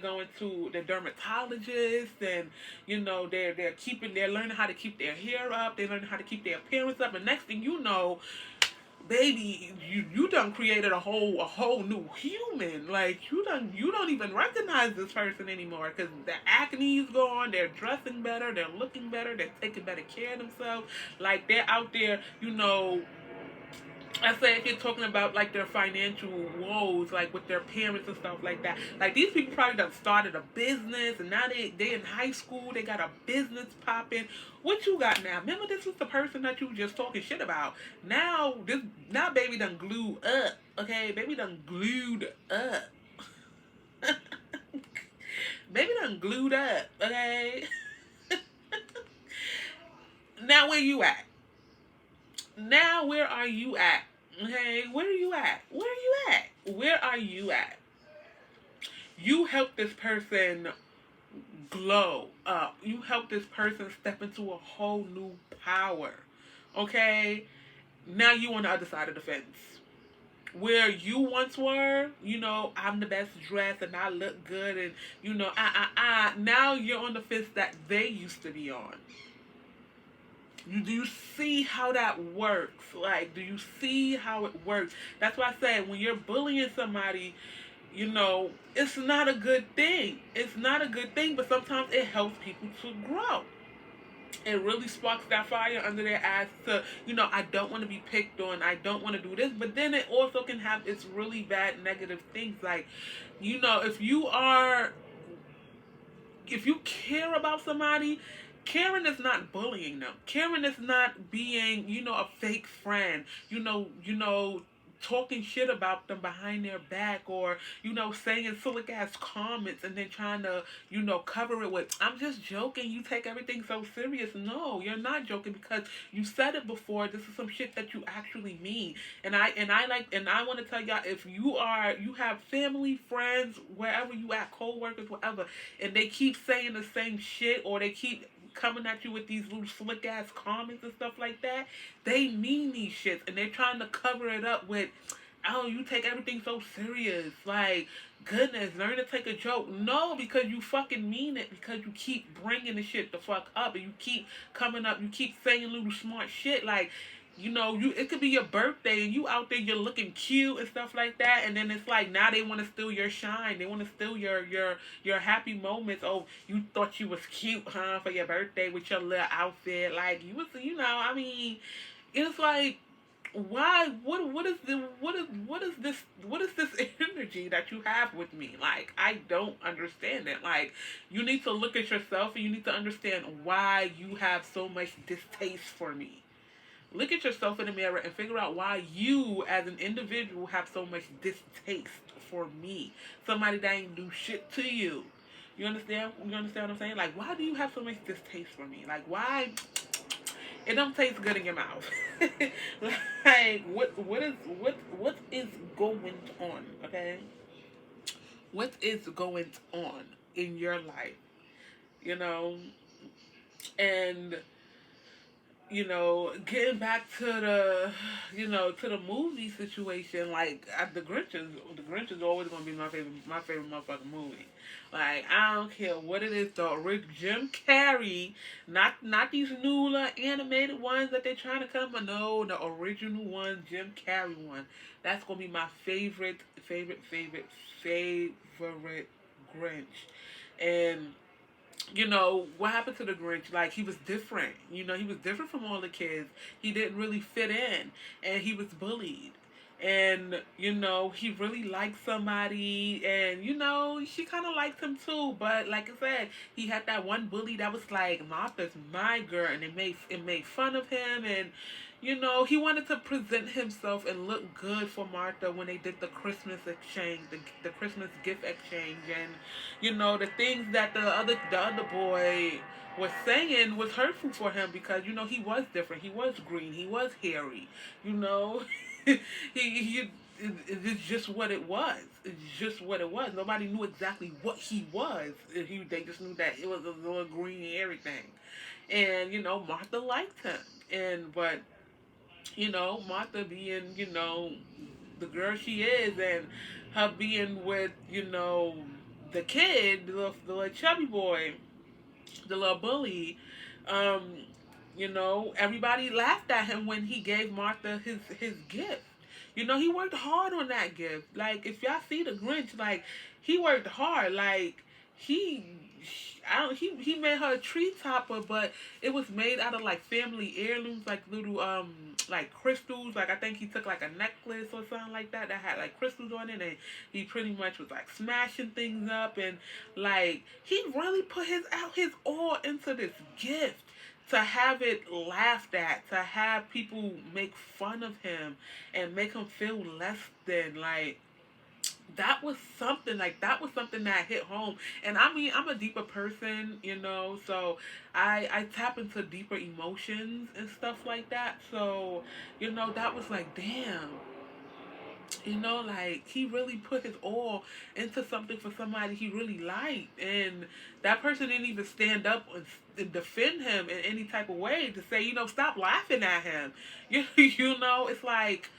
going to the dermatologist, and they're learning how to keep their hair up, they're learning how to keep their appearance up, and next thing you know, baby, you done created a whole new human. Like, you don't even recognize this person anymore, because the acne is gone. They're dressing better. They're looking better. They're taking better care of themselves. Like, they're out there. I say, if you're talking about like their financial woes, like with their parents and stuff like that, like these people probably done started a business, and now they in high school, they got a business popping. What you got now? Remember, this was the person that you were just talking shit about. Now baby done glued up. Okay, baby done glued up. Baby done glued up. Okay. Now where you at? Now where are you at? Okay, where are you at? Where are you at? Where are you at? You help this person glow up. You help this person step into a whole new power. Okay? Now you on the other side of the fence. Where you once were, I'm the best dressed and I look good, and now you're on the fence that they used to be on. Do you see how that works? Like, do you see how it works? That's why I said when you're bullying somebody, it's not a good thing. It's not a good thing, but sometimes it helps people to grow. It really sparks that fire under their ass to, I don't want to be picked on. I don't want to do this. But then it also can have its really bad negative things. Like, if you care about somebody, caring is not bullying them. Caring is not being, a fake friend. Talking shit about them behind their back, or saying silly ass comments and then trying to cover it with, I'm just joking, you take everything so serious. No, you're not joking, because you said it before. This is some shit that you actually mean. And I want to tell y'all, if you have family, friends, wherever you at, co-workers, whatever, and they keep saying the same shit, or they keep coming at you with these little slick ass comments and stuff like that, they mean these shits, and they're trying to cover it up with, oh, you take everything so serious. Like, goodness, learn to take a joke. No, because you fucking mean it, because you keep bringing the shit the fuck up, and you keep coming up, you keep saying little smart shit. Like, it could be your birthday and you out there, you're looking cute and stuff like that, and then it's like now they want to steal your shine. They want to steal your happy moments. Oh, you thought you was cute, huh, for your birthday with your little outfit. Like, you was, I mean, it's like, why? What is this energy that you have with me? Like, I don't understand it. Like, you need to look at yourself and you need to understand why you have so much distaste for me. Look at yourself in the mirror and figure out why you, as an individual, have so much distaste for me. Somebody that ain't do shit to you. You understand? You understand what I'm saying? Like, why do you have so much distaste for me? Like, why? It don't taste good in your mouth. Like, what is going on? Okay, what is going on in your life? You know, and getting back to the movie situation, like, the Grinch is always gonna be my favorite motherfucking movie. Like, I don't care what it is, the original Jim Carrey, not these new animated ones that they're trying to come, but no, the original one, Jim Carrey one. That's gonna be my favorite Grinch. And what happened to the Grinch? Like, he was different. He was different from all the kids. He didn't really fit in, and he was bullied. And, he really liked somebody, and, she kind of liked him too. But, like I said, he had that one bully that was like, Martha's my girl, and it made fun of him, and, he wanted to present himself and look good for Martha when they did the Christmas exchange, the Christmas gift exchange, and the things that the other boy was saying was hurtful for him, because he was different, he was green, he was hairy, you know, he it's just what it was. It's just what it was. Nobody knew exactly what he was. They just knew that it was a little green hairy thing, and Martha liked him, but Martha being, the girl she is, and her being with, the kid, the little chubby boy, the little bully, um, everybody laughed at him when he gave Martha his gift. He worked hard on that gift. Like, if y'all see the Grinch, like, he worked hard. Like, he he made her a tree topper, but it was made out of like family heirlooms, like little like crystals. Like, I think he took like a necklace or something like that had like crystals on it, and he pretty much was like smashing things up, and like, he really put his all into this gift, to have it laughed at, to have people make fun of him and make him feel less than. Like, that was something that hit home. And I mean, I'm a deeper person, so I tap into deeper emotions and stuff like that. So, that was like, damn. Like, he really put his all into something for somebody he really liked, and that person didn't even stand up and defend him in any type of way, to say, stop laughing at him. It's like,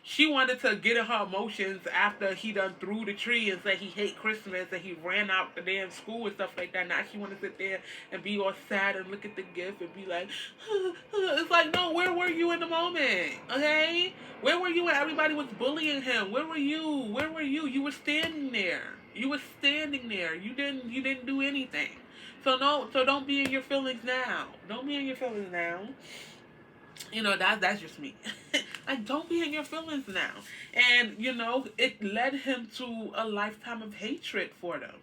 she wanted to get in her emotions after he done threw the tree and said he hate Christmas and he ran out the damn school and stuff like that. Now she want to sit there and be all sad and look at the gift and be like, it's like, no, where were you in the moment? Okay, where were you when everybody was bullying him? Where were you? Where were you? You were standing there. You were standing there. You didn't do anything. So no, so don't be in your feelings now. Don't be in your feelings now. That's just me. Like, don't be in your feelings now. And it led him to a lifetime of hatred for them.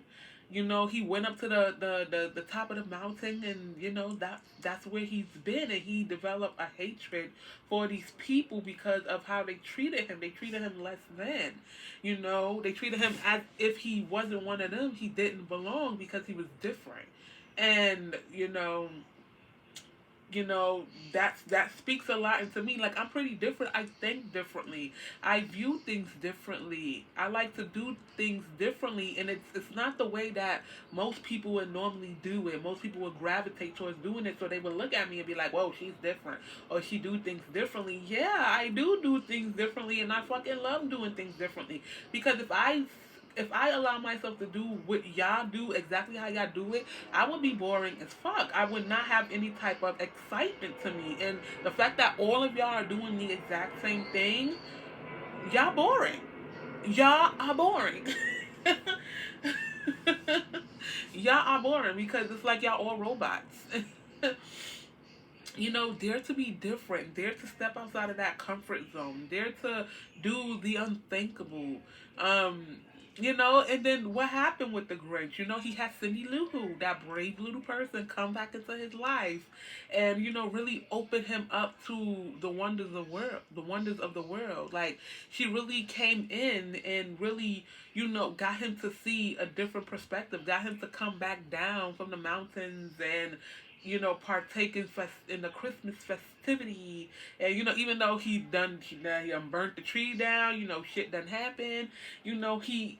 He went up to the top of the mountain, and that's where he's been, and he developed a hatred for these people because of how they treated him. They treated him less than. They treated him as if he wasn't one of them. He didn't belong because he was different. And that speaks a lot into me. Like, I'm pretty different. I think differently. I view things differently. I like to do things differently, and it's not the way that most people would normally do it. Most people would gravitate towards doing it, so they would look at me and be like, "Whoa, she's different," or "She do things differently." Yeah, I do things differently, and I fucking love doing things differently because if I allow myself to do what y'all do exactly how y'all do it, I would be boring as fuck. I would not have any type of excitement to me. And the fact that all of y'all are doing the exact same thing, y'all boring. Y'all are boring. Y'all are boring because it's like y'all all robots. Dare to be different, dare to step outside of that comfort zone, dare to do the unthinkable. Um, and then what happened with the Grinch? He had Cindy Lou Who, that brave little person, come back into his life and, really open him up to the wonders of the world. Like, she really came in and really, got him to see a different perspective, got him to come back down from the mountains and partake in the Christmas festivity, and even though he burnt the tree down, shit done happened, he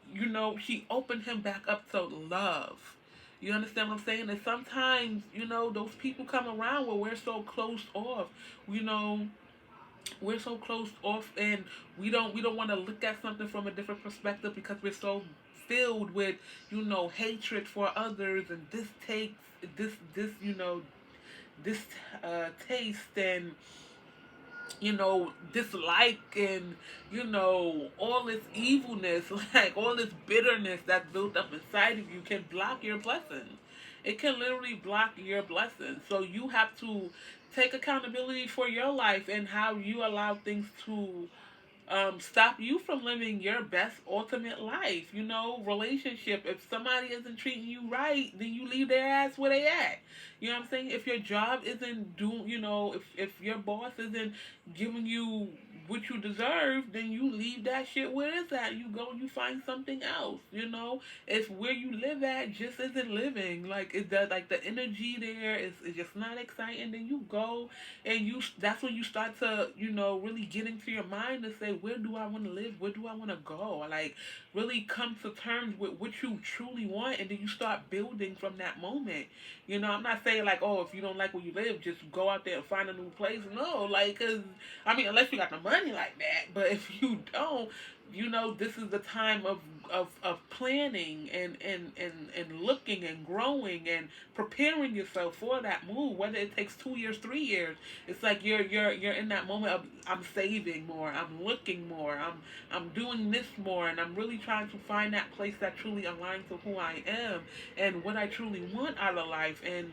opened him back up to love. You understand what I'm saying? And sometimes, those people come around where you know, we're so closed off, and we don't want to look at something from a different perspective because we're so filled with hatred for others and this taste and dislike and all this evilness, like all this bitterness that's built up inside of you can block your blessings. It can literally block your blessings. So you have to take accountability for your life and how you allow things to stop you from living your best ultimate life. Relationship. If somebody isn't treating you right, then you leave their ass where they at. You know what I'm saying? If your job isn't doing, if your boss isn't giving you what you deserve, then you leave that shit where it's at. You go and you find something else. If where you live at just isn't living. Like, it does, like the energy there is just not exciting. Then you go and that's when you start to really get into your mind and say, where do I want to live, where do I want to go, like really come to terms with what you truly want, and then you start building from that moment. I'm not saying like, oh, if you don't like where you live, just go out there and find a new place. No, like, cause I mean, unless you got the money like that, but if you don't, this is the time of planning and looking and growing and preparing yourself for that move, whether it takes 2 years, 3 years. It's like you're in that moment of, I'm saving more, I'm looking more, I'm doing this more, and I'm really trying to find that place that truly aligns with who I am and what I truly want out of life. And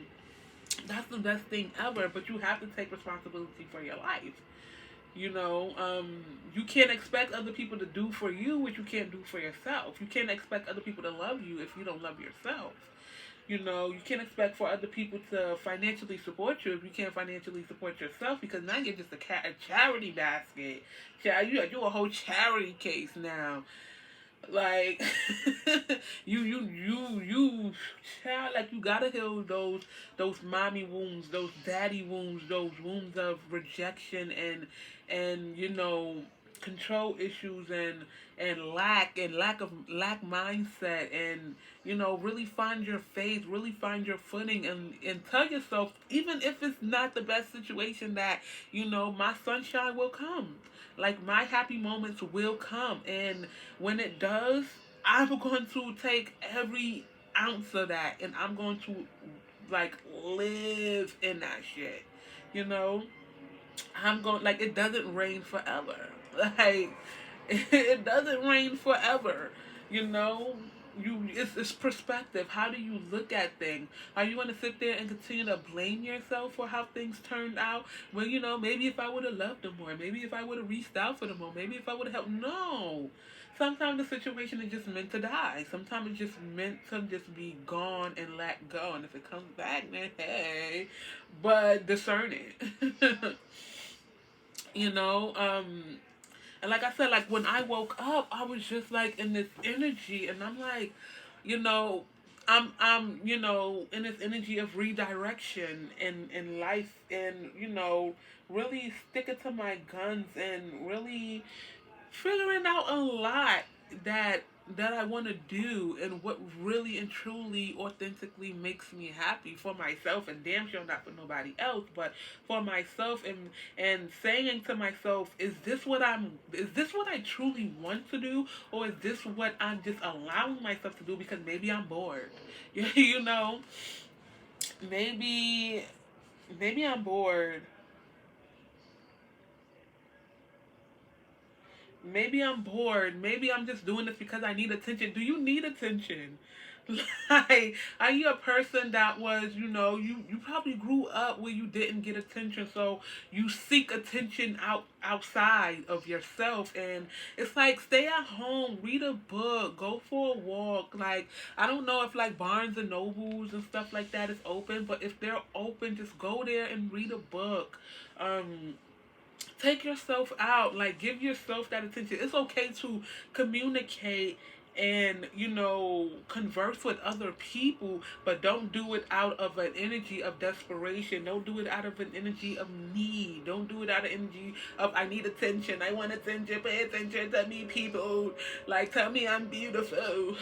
that's the best thing ever, but you have to take responsibility for your life. You can't expect other people to do for you what you can't do for yourself. You can't expect other people to love you if you don't love yourself. You can't expect for other people to financially support you if you can't financially support yourself, because now you're just a charity basket. You're a whole charity case now. Like, child, like, you gotta heal those mommy wounds, those daddy wounds, those wounds of rejection and control issues and lack mindset, and really find your faith, really find your footing, and tell yourself, even if it's not the best situation, that my sunshine will come, like my happy moments will come, and when it does, I'm going to take every ounce of that, and I'm going to like live in that shit. You know, I'm going, like, it doesn't rain forever. Like, it doesn't rain forever. You know, it's perspective. How do you look at things? Are you going to sit there and continue to blame yourself for how things turned out? Well, maybe if I would have loved them more, maybe if I would have reached out for them more, maybe if I would have helped. No. Sometimes the situation is just meant to die. Sometimes it's just meant to just be gone and let go. And if it comes back, then hey, but discern it. you know, um, and like I said, like when I woke up, I was just like in this energy, and I'm like, you know, I'm in this energy of redirection in life, and really sticking to my guns, and really figuring out a lot that I want to do, and what really and truly authentically makes me happy for myself, and damn sure not for nobody else, but for myself, and saying to myself, is this what I truly want to do, or is this what I'm just allowing myself to do because maybe I'm bored. you know maybe I'm bored. Maybe I'm bored. Maybe I'm just doing this because I need attention. Do you need attention? Like, are you a person that was, you probably grew up where you didn't get attention, so you seek attention outside of yourself, and it's like, stay at home, read a book, go for a walk. Like, I don't know if like Barnes and Nobles and stuff like that is open, but if they're open, just go there and read a book. Um, Take yourself out, like give yourself that attention. It's okay to communicate and converse with other people, but don't do it out of an energy of desperation. Don't do it out of an energy of need. Don't do it out of energy of I need attention, I want attention, pay attention to me, people, like tell me I'm beautiful.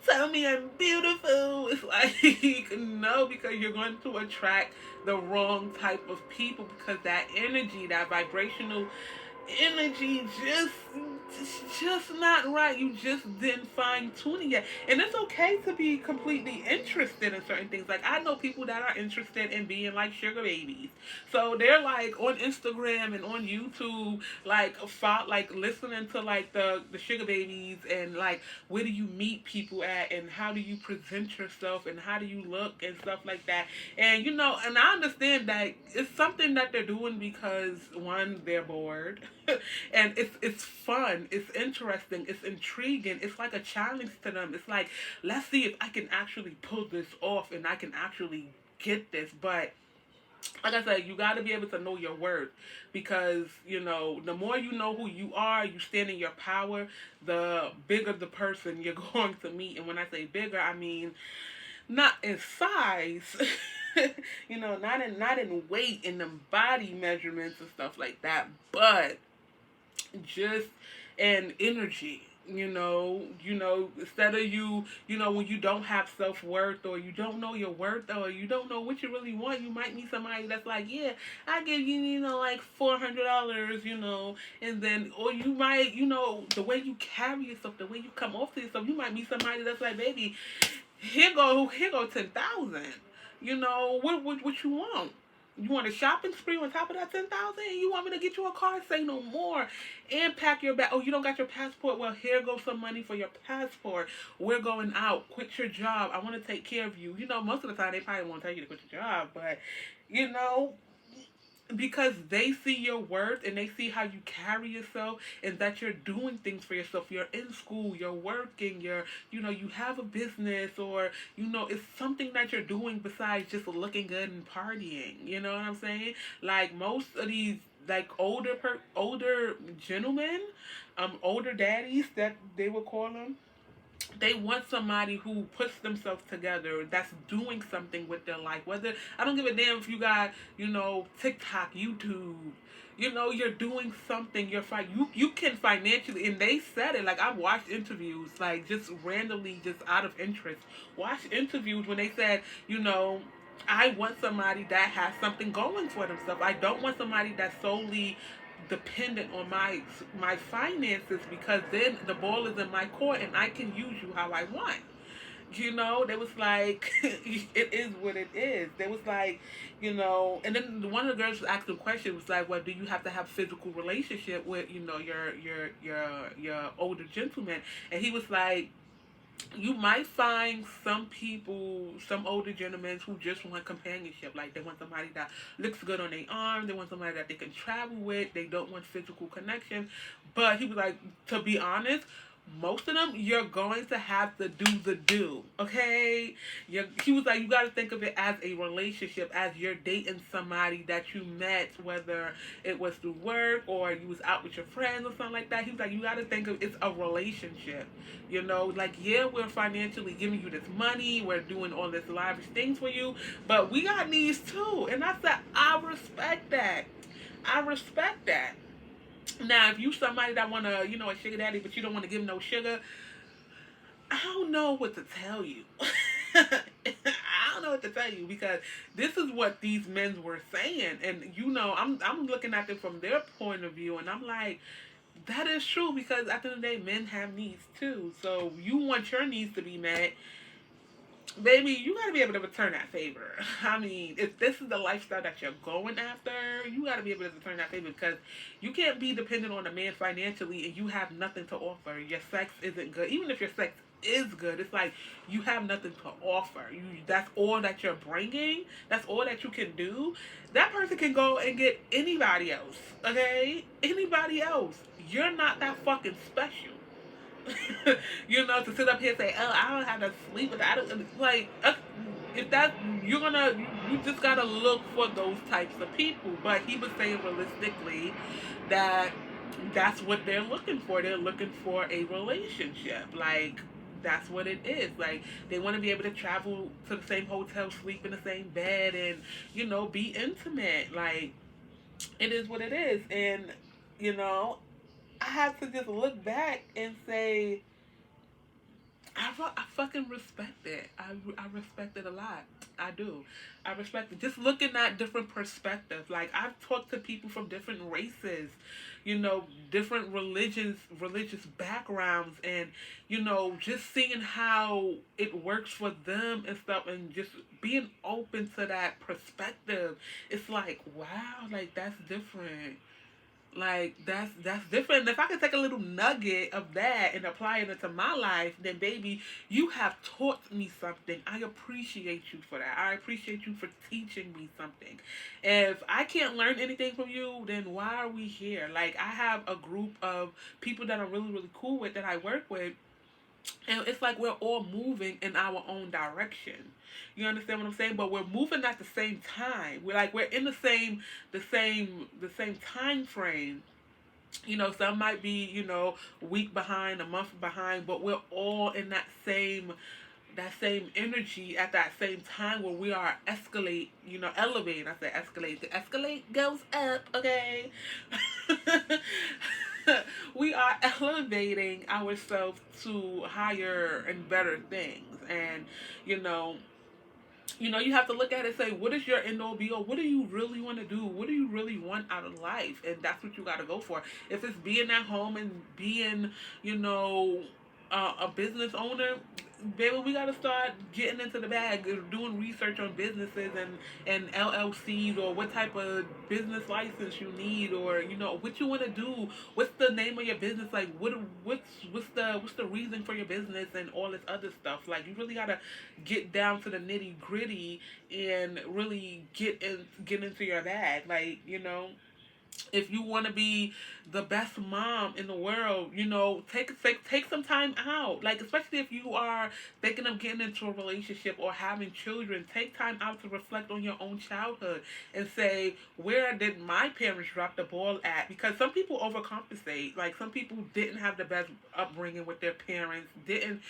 Tell me I'm beautiful. It's like, no, because you're going to attract the wrong type of people, because that energy, that vibrational energy, just not right. You just didn't fine tune it yet. And it's okay to be completely interested in certain things. Like, I know people that are interested in being like sugar babies. So they're like on Instagram and on YouTube, like like listening to like the sugar babies, and like where do you meet people at, and how do you present yourself, and how do you look, and stuff like that. And and I understand that it's something that they're doing because one, they're bored. And it's fun, it's interesting, it's intriguing, it's like a challenge to them. It's like, let's see if I can actually pull this off, and I can actually get this. But like I said, you got to be able to know your worth, because the more you know who you are, you stand in your power, the bigger the person you're going to meet. And when I say bigger, I mean not in size, not in weight, in the body measurements and stuff like that, but just an energy. Instead of when you don't have self-worth, or you don't know your worth, or you don't know what you really want, you might meet somebody that's like, yeah, I give you, like $400, and then, or you might, the way you carry yourself, the way you come off to yourself, you might meet somebody that's like, baby, here go 10,000. What you want? You want a shopping spree on top of that 10,000? You want me to get you a car? Say no more. And pack your bag. Oh, you don't got your passport? Well, here goes some money for your passport. We're going out. Quit your job. I want to take care of you. Most of the time they probably won't tell you to quit your job, but you know, because they see your worth, and they see how you carry yourself, and that you're doing things for yourself. You're in school, you're working, you have a business, or it's something that you're doing besides just looking good and partying. You know what I'm saying? Like most of these like older gentlemen, older daddies that they would call them, they want somebody who puts themselves together, that's doing something with their life. Whether, I don't give a damn if you got, TikTok, YouTube, You're doing something. You can financially, and they said it. Like I've watched interviews, like just randomly, just out of interest, watch interviews when they said, I want somebody that has something going for themselves. I don't want somebody that's solely dependent on my finances, because then the ball is in my court and I can use you how I want. They was like, it is what it is. They was like, and then one of the girls was asking a question, was like, well, do you have to have physical relationship with, your older gentleman? And he was like, you might find some people, some older gentlemen who just want companionship. Like they want somebody that looks good on their arm. They want somebody that they can travel with. They don't want physical connection. But he was like, to be honest, most of them you're going to have to do the do. Okay, he was like, you got to think of it as a relationship, as you're dating somebody that you met, whether it was through work or you was out with your friends or something like that. He was like, you got to think of it's a relationship. Like, yeah, we're financially giving you this money, we're doing all this lavish things for you, but we got needs too. And I said, I respect that. I respect that. Now, if you somebody that want to, a sugar daddy, but you don't want to give no sugar, I don't know what to tell you. I don't know what to tell you, because this is what these men were saying, and I'm looking at them from their point of view, and I'm like, that is true, because at the end of the day, men have needs too. So you want your needs to be met, baby, you gotta be able to return that favor. I mean, if this is the lifestyle that you're going after, you gotta be able to return that favor, because you can't be dependent on a man financially and you have nothing to offer. Your sex isn't good. Even if your sex is good, it's like you have nothing to offer. That's all that you're bringing. That's all that you can do. That person can go and get anybody else. Okay, anybody else. You're not that fucking special. To sit up here and say, "Oh, I don't have to sleep with that." I don't, like, if that you just gotta look for those types of people. But he was saying realistically that that's what they're looking for. They're looking for a relationship. Like that's what it is. Like they want to be able to travel to the same hotel, sleep in the same bed, and be intimate. Like it is what it is, and you know I have to just look back and say, I fucking respect it. I respect it a lot. I do. I respect it. Just looking at different perspectives. Like, I've talked to people from different races, different religious backgrounds, and, just seeing how it works for them and stuff, and just being open to that perspective. It's like, wow, like, that's different. Like that's different. And if I can take a little nugget of that and apply it into my life, then baby, you have taught me something. I appreciate you for that. I appreciate you for teaching me something. If I can't learn anything from you, then why are we here? Like I have a group of people that I'm really, really cool with that I work with, and it's like we're all moving in our own direction. You understand what I'm saying? But we're moving at the same time. We're in the same time frame. Some might be, a week behind, a month behind, but we're all in that same energy at that same time, where we are elevating. I say escalate. The escalate goes up, okay? We are elevating ourselves to higher and better things. And, you know, you have to look at it and say, what is your end all be all? What do you really want to do? What do you really want out of life? And that's what you got to go for. If it's being at home and being, a business owner, baby, we got to start getting into the bag, doing research on businesses and LLCs, or what type of business license you need, or what you want to do. What's the name of your business? Like what's the reason for your business, and all this other stuff. Like you really gotta get down to the nitty gritty and really get into your bag. Like if you want to be the best mom in the world, take some time out. Like, especially if you are thinking of getting into a relationship or having children, take time out to reflect on your own childhood and say, where did my parents drop the ball at? Because some people overcompensate. Like, some people didn't have the best upbringing with their parents, didn't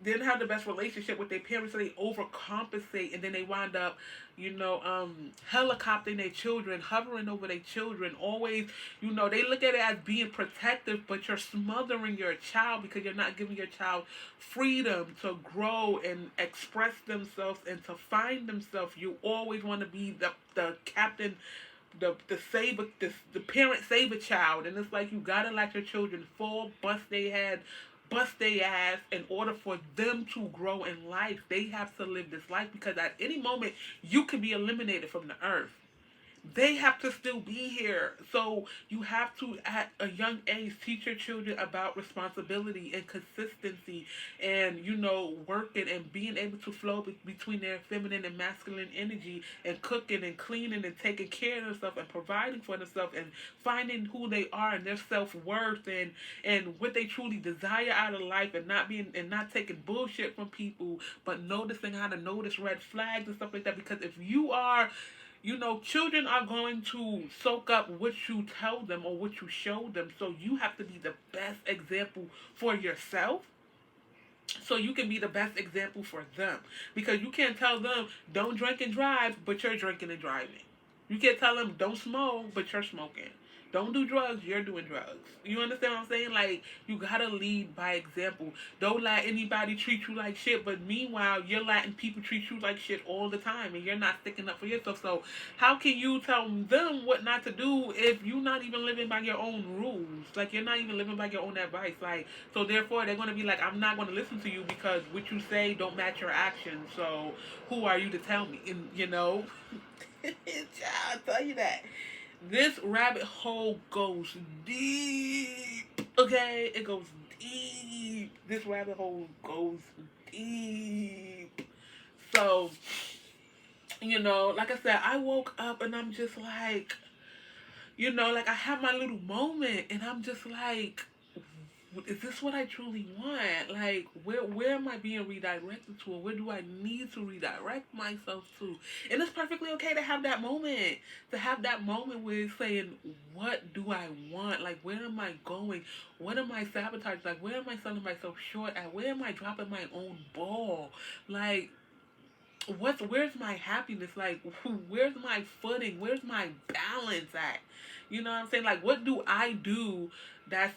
didn't have the best relationship with their parents, so they overcompensate, and then they wind up, helicoptering their children, hovering over their children. Always, they look at it as being protective, but you're smothering your child because you're not giving your child freedom to grow and express themselves and to find themselves. You always want to be the captain, the save the parent save a child, and it's like you gotta let your children fall, bust their ass in order for them to grow in life. They have to live this life because at any moment you can be eliminated from the earth. They have to still be here. So you have to, at a young age, teach your children about responsibility and consistency and, working and being able to flow between their feminine and masculine energy and cooking and cleaning and taking care of themselves and providing for themselves and finding who they are and their self-worth and what they truly desire out of life and not taking bullshit from people, but noticing how to notice red flags and stuff like that. Because if you are, children are going to soak up what you tell them or what you show them. So you have to be the best example for yourself so you can be the best example for them. Because you can't tell them, don't drink and drive, but you're drinking and driving. You can't tell them, don't smoke, but you're smoking. Don't do drugs, you're doing drugs. You understand what I'm saying? Like, you gotta lead by example. Don't let anybody treat you like shit, but meanwhile, you're letting people treat you like shit all the time, and you're not sticking up for yourself. So, how can you tell them what not to do if you're not even living by your own rules? Like, you're not even living by your own advice. Like, so therefore, they're gonna be like, I'm not gonna listen to you because what you say don't match your actions. So, who are you to tell me? And, I'll tell you that. This rabbit hole goes deep. Okay? It goes deep. This rabbit hole goes deep. So, like I said, I woke up and I'm just like, like I have my little moment and I'm just like, is this what I truly want? Like, where am I being redirected to? Or where do I need to redirect myself to? And it's perfectly okay to have that moment. To have that moment where it's saying, what do I want? Like, where am I going? What am I sabotaging? Like, where am I selling myself short at? Where am I dropping my own ball? Like, where's my happiness? Like, where's my footing? Where's my balance at? You know what I'm saying? Like, what do I do that's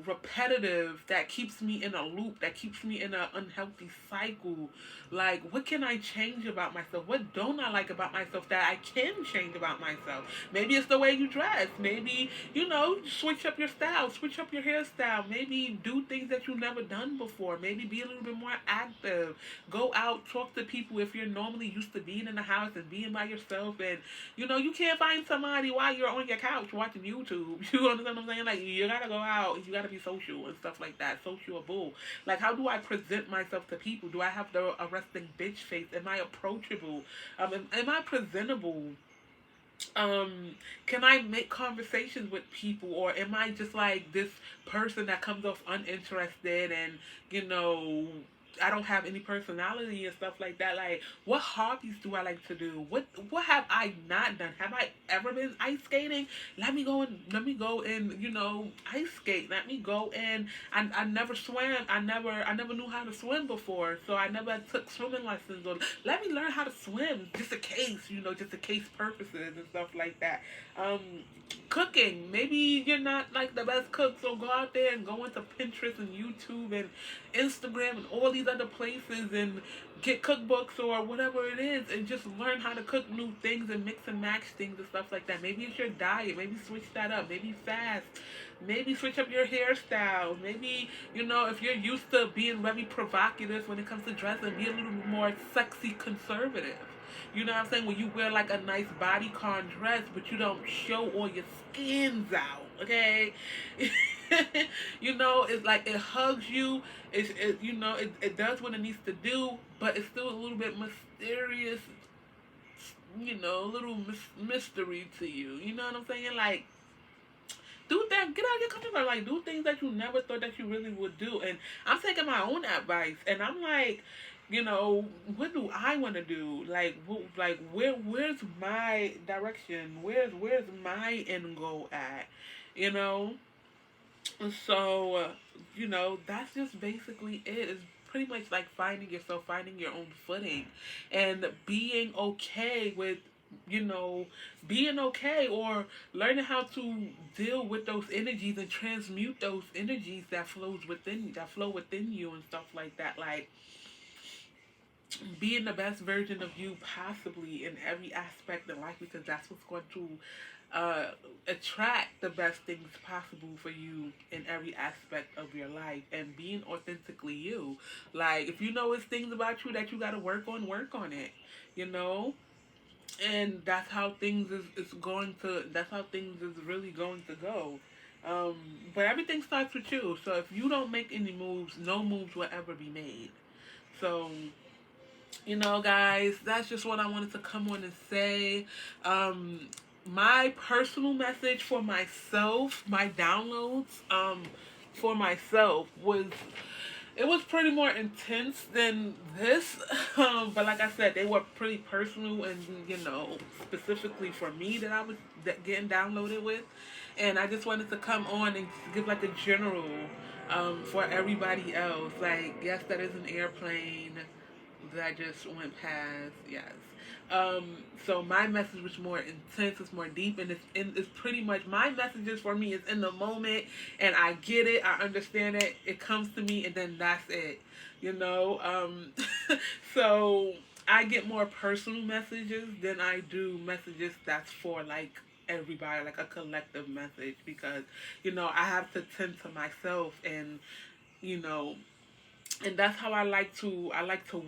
repetitive, that keeps me in a loop, that keeps me in an unhealthy cycle? Like, what can I change about myself? What don't I like about myself that I can change about myself? Maybe it's the way you dress. Maybe, switch up your style, switch up your hairstyle. Maybe do things that you've never done before. Maybe be a little bit more active. Go out, talk to people if you're normally used to being in the house and being by yourself. And, you can't find somebody while you're on your couch watching YouTube. You understand what I'm saying? Like, you gotta go out, you gotta be social and stuff like that. Sociable. Like, how do I present myself to people? Do I have the resting bitch face? Am I approachable? Am I presentable? Can I make conversations with people, or am I just like this person that comes off uninterested and I don't have any personality and stuff like that? Like, what hobbies do I like to do? What have I not done? Have I ever been ice skating? Let me go and ice skate. Let me go and I never swam. I never knew how to swim before, so I never took swimming lessons. Or let me learn how to swim just in case, just in case purposes and stuff like that. Cooking. Maybe you're not like the best cook, so go out there and go into Pinterest and YouTube and Instagram and all these other places and get cookbooks or whatever it is and just learn how to cook new things and mix and match things and stuff like that. Maybe it's your diet. Maybe switch that up. Maybe fast. Maybe switch up your hairstyle. Maybe, if you're used to being very provocative when it comes to dressing, be a little more sexy conservative. You know what I'm saying? When you wear like a nice bodycon dress, but you don't show all your skins out, okay? It's like it hugs you. It does what it needs to do, but it's still a little bit mysterious. A little mystery to you. You know what I'm saying? Like, do that. Get out of your comfort zone. Like, do things that you never thought that you really would do. And I'm taking my own advice, and I'm like, what do I want to do? Like, where's my direction? Where's my end goal at? You know. So, that's just basically it. It's pretty much like finding yourself, finding your own footing, and being okay with, you know, being okay, or learning how to deal with those energies and transmute those energies that flow within you and stuff like that. Like being the best version of you possibly in every aspect of life, because that's what's going to uh, attract the best things possible for you in every aspect of your life, and being authentically you. Like if you know it's things about you that you got to work on it, you know. And that's how things is really going to go. um, but everything starts with you, so if you don't make any moves, no moves will ever be made. So, guys, that's just what I wanted to come on and say. My personal message for myself, my downloads, for myself was, it was pretty more intense than this. But like I said, they were pretty personal and, specifically for me that I was getting downloaded with. And I just wanted to come on and give like a general, for everybody else. Like, yes, that is an airplane that just went past. Yes. So my message was more intense, it's more deep, and it's pretty much my messages for me is in the moment, and I get it, I understand it, it comes to me, and then that's it. You know, so I get more personal messages than I do messages that's for like everybody, like a collective message, because I have to tend to myself, and you know and that's how I like to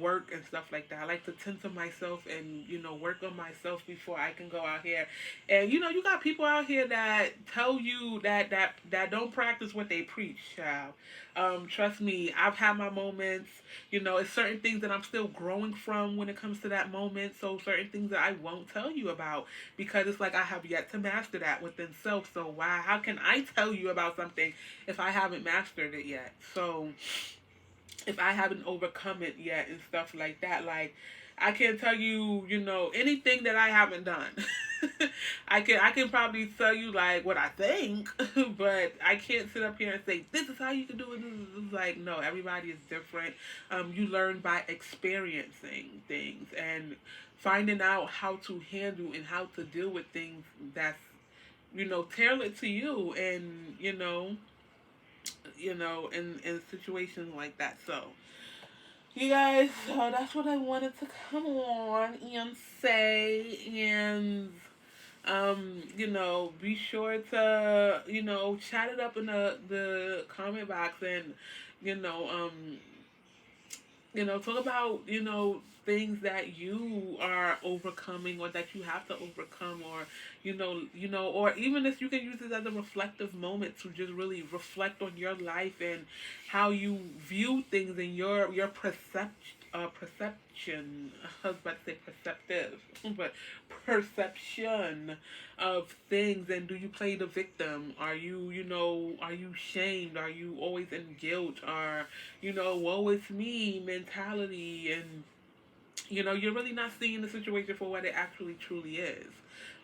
work and stuff like that. I like to tend to myself and work on myself before I can go out here. And you got people out here that tell you that don't practice what they preach, child. Trust me, I've had my moments. It's certain things that I'm still growing from when it comes to that moment. So certain things that I won't tell you about, because it's like I have yet to master that within self. So why? How can I tell you about something if I haven't mastered it yet? So if I haven't overcome it yet and stuff like that. Like I can't tell you, anything that I haven't done. I can probably tell you like what I think, but I can't sit up here and say this is how you can do it. This is like, no, everybody is different. You learn by experiencing things and finding out how to handle and how to deal with things that's tailored to you, and in situations like that. So, you guys, so that's what I wanted to come on and say. And, be sure to, chat it up in the comment box, and, you know, um, talk about, things that you are overcoming or that you have to overcome, or, or even if you can use it as a reflective moment to just really reflect on your life and how you view things and your perception. I was about to say perceptive, but perception of things. And do you play the victim? Are you, are you shamed? Are you always in guilt? Or, woe is me mentality? And, you're really not seeing the situation for what it actually truly is.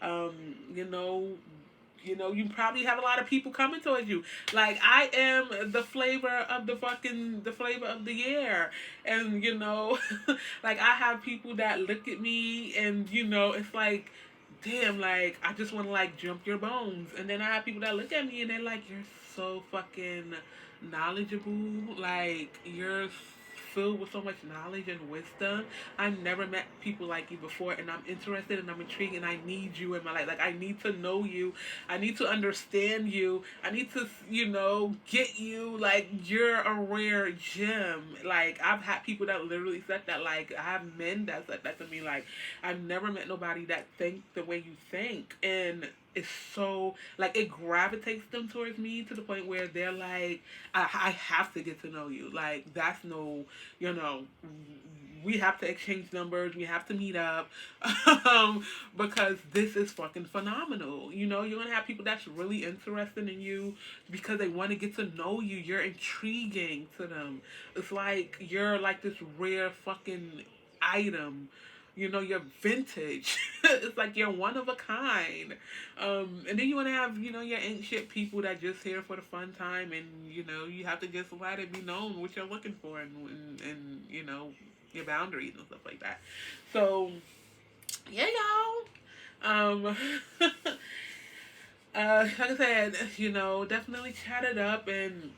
Um, you know, you probably have a lot of people coming towards you. Like, I am the flavor of the flavor of the year. And, like, I have people that look at me and, it's like, damn, like, I just want to, like, jump your bones. And then I have people that look at me and they're like, you're so fucking knowledgeable. Like, you're filled with so much knowledge and wisdom. I've never met people like you before, and I'm interested and I'm intrigued, and I need you in my life. Like, I need to know you. I need to understand you. I need to, get you. Like, you're a rare gem. Like, I've had people that literally said that. Like, I have men that said that to me. Like, I've never met nobody that think the way you think. And it's so, like, it gravitates them towards me to the point where they're like, I have to get to know you. Like, that's no, we have to exchange numbers, we have to meet up, because this is fucking phenomenal. You're gonna have people that's really interested in you because they want to get to know you. You're intriguing to them. It's like you're like this rare fucking item, You know, you're vintage. It's like you're one of a kind. And then you want to have, you know, your ain't shit people that just here for the fun time, and you know, you have to just let it be known what you're looking for, and you know, your boundaries and stuff like that. So yeah, y'all. Like I said, you know, definitely chat it up and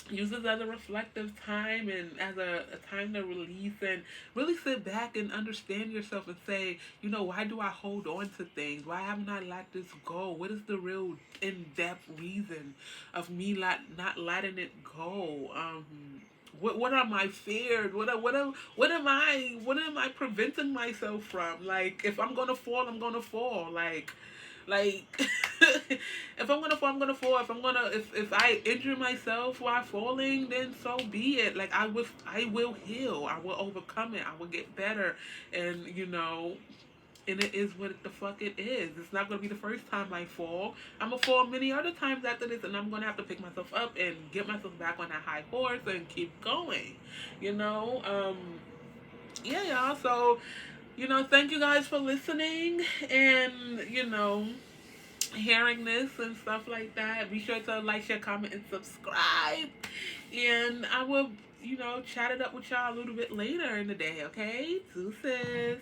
use this as a reflective time and as a time to release and really sit back and understand yourself and say, you know, why do I hold on to things? Why haven't I let this go? What is the real in-depth reason of me not letting it go? What are my fears? What am I preventing myself from? Like, if I'm gonna fall, I'm gonna fall. Like if I'm gonna fall, I'm gonna fall. If I injure myself while falling, then so be it. Like, I will heal. I will overcome it. I will get better. And you know, and it is what the fuck it is. It's not gonna be the first time I fall. I'm gonna fall many other times after this, and I'm gonna have to pick myself up and get myself back on that high horse and keep going. You know, yeah, y'all. So, you know, thank you guys for listening, and you know, hearing this and stuff like that. Be sure to like, share, comment, and subscribe. And I will, you know, chat it up with y'all a little bit later in the day, okay? Deuces.